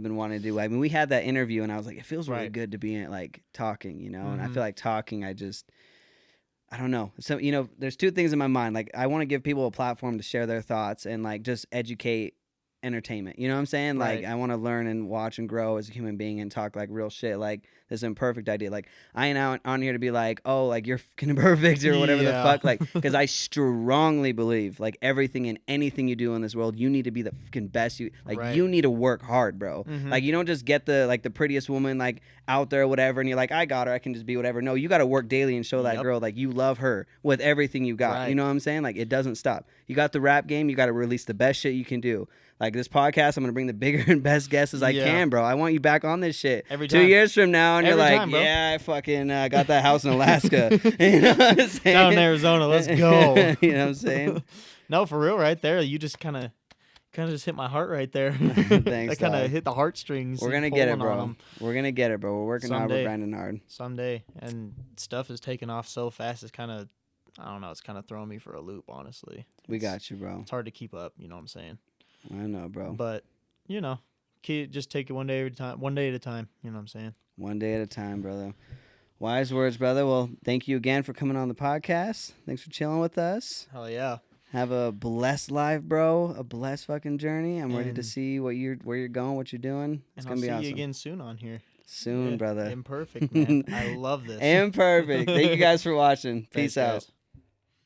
been wanting to do. I mean, we had that interview, and I was like, it feels really Right. good to be like talking, you know. And I Mhm. feel like talking, I don't know. So there's two things in my mind. Like, I want to give people a platform to share their thoughts and like just educate, entertainment. You know what I'm saying? Like, Right. I want to learn and watch and grow as a human being and talk like real shit. Like this imperfect idea. Like I ain't out on here to be like, oh, like you're fucking imperfect or whatever the Yeah. fuck. Like, because I strongly believe like everything and anything you do in this world, you need to be the fucking best. Right. You need to work hard, bro. Mhm. Like you don't just get the prettiest woman like out there or whatever, and you're like, I got her, I can just be whatever. No, you got to work daily and show that Yep. girl like you love her with everything you got. Right. You know what I'm saying? Like it doesn't stop. You got the rap game, you got to release the best shit you can do. Like this podcast, I'm gonna bring the bigger and best guests as I Yeah. can, bro. I want you back on this shit Every 2 time. years from now, and Every you're like, time, bro. yeah, I fucking got that house in Alaska. You know what I'm saying? Down in Arizona, let's go. You know what I'm saying? No, for real, right there. You just kind of Kind of just hit my heart right there. Thanks, I kind dog. of hit the heartstrings. We're gonna get it, bro. We're gonna get it, bro. We're working hard. We're Someday. grinding hard. Someday. And stuff is taking off so fast. It's kind of, I don't know. It's kind of throwing me for a loop, honestly. We got you, bro. It's hard to keep up. You know what I'm saying? I know, bro. But just take it one day at a time. One day at a time. You know what I'm saying? One day at a time, brother. Wise words, brother. Well, thank you again for coming on the podcast. Thanks for chilling with us. Hell yeah. Have a blessed life, bro. A blessed fucking journey. I'm ready to And- see where you're going, what you're doing. It's And gonna I'll be see awesome. you again soon on here. Soon, Yeah, brother. Imperfect, man. I love this. Imperfect. Thank you guys for watching. Peace Thanks, out. guys.